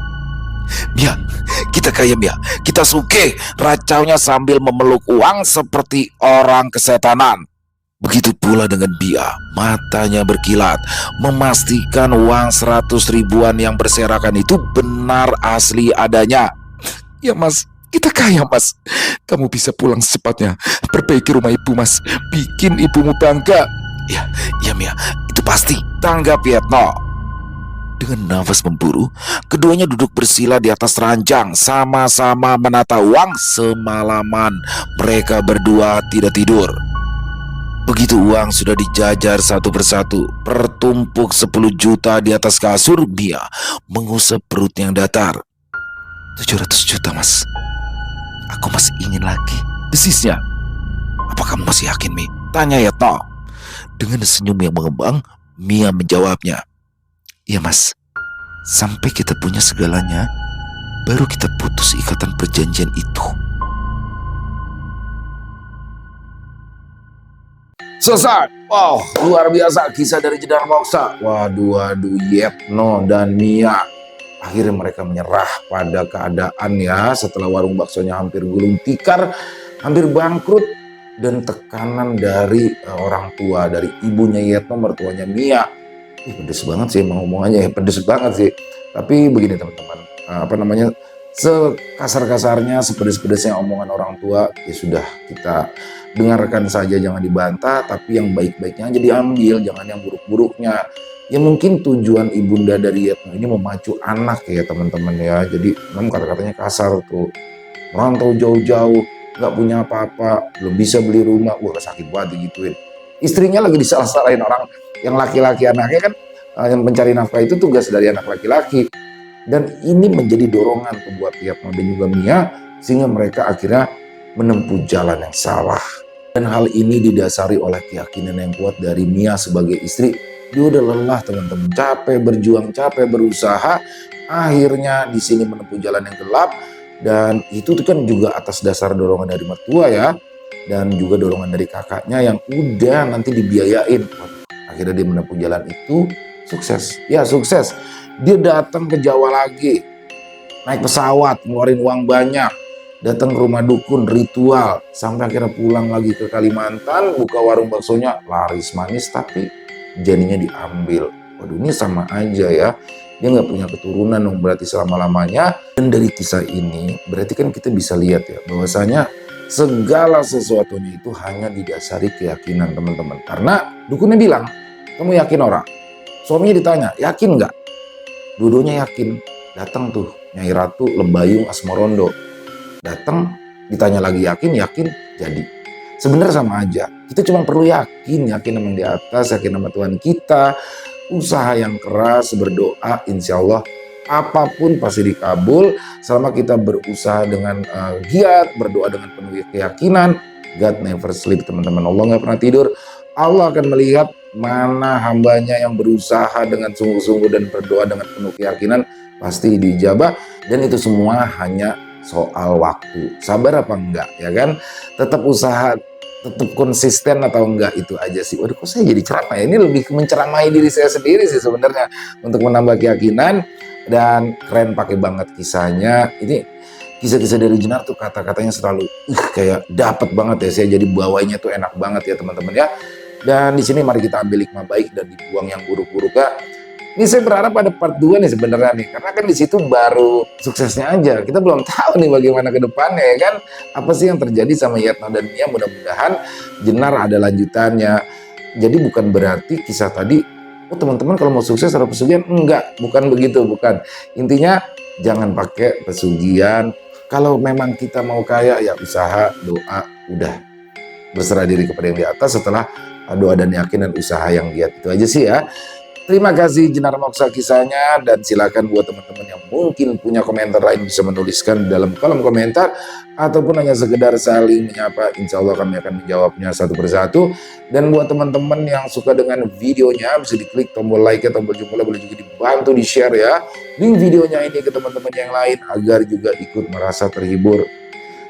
Mia, kita kaya Mia, kita sugih, racaunya sambil memeluk uang seperti orang kesetanan. Begitu pula dengan Bia, matanya berkilat, memastikan uang 100 ribuan yang berserakan itu benar asli adanya. Ya mas, kita kaya mas. Kamu bisa pulang secepatnya, perbaiki rumah ibu mas, bikin ibumu bangga. Ya Mia, itu pasti, tanggap Yetno. Dengan nafas memburu, keduanya duduk bersila di atas ranjang, sama-sama menata uang. Semalaman mereka berdua tidak tidur. Begitu uang sudah dijajar satu persatu, bertumpuk 10 juta di atas kasur, Mia mengusap perut yang datar. 700 juta mas, aku masih ingin lagi, desisnya. Apa kamu masih yakin Mi? Tanya Yetno. Dengan senyum yang mengembang, Mia menjawabnya. Iya mas, sampai kita punya segalanya, baru kita putus ikatan perjanjian itu. Selesai. Wow, luar biasa kisah dari Jenar Moksa. Waduh, Yetno dan Mia. Akhirnya mereka menyerah pada keadaan ya, setelah warung baksonya hampir gulung tikar, hampir bangkrut, dan tekanan dari orang tua, dari ibunya Yetno, mertuanya Mia. Pedes banget sih emang omongannya ya, pedes banget sih. Tapi begini teman-teman, sekasar-kasarnya, sepedes-pedesnya omongan orang tua, ya sudah, kita dengarkan saja, jangan dibantah, tapi yang baik-baiknya aja diambil, jangan yang buruk-buruknya. Ya mungkin tujuan ibunda dari Yetno ini memacu anak ya teman-teman ya. Jadi memang kata-katanya kasar tuh. Merantau jauh-jauh, nggak punya apa-apa, belum bisa beli rumah, wah sakit banget digituin. Istrinya lagi disalah-salahin orang yang laki-laki, anaknya kan yang mencari nafkah itu tugas dari anak laki-laki. Dan ini menjadi dorongan tuh buat Yetno dan juga Mia, sehingga mereka akhirnya menempuh jalan yang salah. Dan hal ini didasari oleh keyakinan yang kuat dari Mia sebagai istri. Dia udah lelah teman-teman, capek berjuang, capek berusaha, akhirnya di sini menempuh jalan yang gelap. Dan itu tuh kan juga atas dasar dorongan dari mertua ya, dan juga dorongan dari kakaknya yang udah nanti dibiayain. Akhirnya dia menempuh jalan itu, sukses. Ya sukses, dia datang ke Jawa lagi, naik pesawat, ngeluarin uang banyak, datang ke rumah dukun, ritual, sampai akhirnya pulang lagi ke Kalimantan, buka warung baksonya, laris manis, tapi jadinya diambil. Waduh, ini sama aja ya, dia nggak punya keturunan dong berarti selama-lamanya. Dan dari kisah ini berarti kan kita bisa lihat ya, bahwasanya segala sesuatunya itu hanya didasari keyakinan teman-teman. Karena dukunnya bilang, kamu yakin orang? Suaminya ditanya, yakin nggak? Dua-duanya yakin. Datang tuh Nyai Ratu Lembayung Asmorondo, datang, ditanya lagi yakin, jadi. Sebenarnya sama aja, kita cuma perlu yakin sama yang di atas, yakin sama Tuhan kita, usaha yang keras, berdoa, insya Allah apapun pasti dikabul, selama kita berusaha dengan giat, berdoa dengan penuh keyakinan. God never sleep teman-teman, Allah nggak pernah tidur. Allah akan melihat mana hambanya yang berusaha dengan sungguh-sungguh dan berdoa dengan penuh keyakinan, pasti dijabah. Dan itu semua hanya soal waktu, sabar apa enggak ya kan, tetap usaha, tetap konsisten atau enggak, itu aja sih. Waduh, kok saya jadi ceramah ya, ini lebih menceramahi diri saya sendiri sih sebenarnya, untuk menambah keyakinan. Dan keren, pakai banget kisahnya. Ini kisah-kisah dari Jenar tuh kata-katanya selalu kayak dapat banget ya, saya jadi bawainya tuh enak banget ya teman-teman ya. Dan di sini mari kita ambil hikmah baik dan dibuang yang buruk-buruk ya. Ini saya berharap ada part 2 nih sebenarnya nih, karena kan di situ baru suksesnya aja. Kita belum tahu nih bagaimana ke depannya ya kan. Apa sih yang terjadi sama Yetno dan Mia, mudah-mudahan Jenar ada lanjutannya. Jadi bukan berarti kisah tadi, oh teman-teman kalau mau sukses harus pesugihan. Enggak, bukan begitu, bukan. Intinya jangan pakai pesugihan. Kalau memang kita mau kaya ya usaha, doa, udah. Berserah diri kepada yang di atas setelah doa dan yakin dan usaha yang giat. Itu aja sih ya. Terima kasih Jenar Moksa kisahnya, dan silakan buat teman-teman yang mungkin punya komentar lain bisa menuliskan di dalam kolom komentar, ataupun hanya sekedar saling menyapa, insya Allah kami akan menjawabnya satu persatu. Dan buat teman-teman yang suka dengan videonya, bisa diklik tombol like, tombol jempol, boleh juga dibantu di share ya link videonya ini ke teman-teman yang lain agar juga ikut merasa terhibur.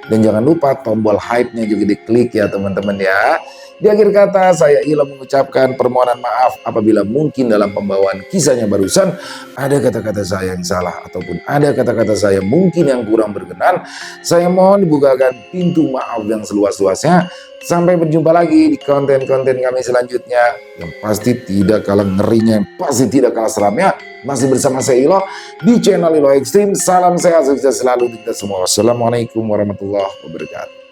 Dan jangan lupa tombol hype-nya juga diklik ya teman-teman ya. Di akhir kata, saya Ilham mengucapkan permohonan maaf apabila mungkin dalam pembawaan kisahnya barusan ada kata-kata saya yang salah ataupun ada kata-kata saya mungkin yang kurang berkenan. Saya mohon dibukakan pintu maaf yang seluas-luasnya. Sampai berjumpa lagi di konten-konten kami selanjutnya yang pasti tidak kalah ngerinya, yang pasti tidak kalah seramnya. Masih bersama saya Ilo di channel Ilo Extreme. Salam sehat, sukses selalu kita semua. Wassalamualaikum warahmatullahi wabarakatuh.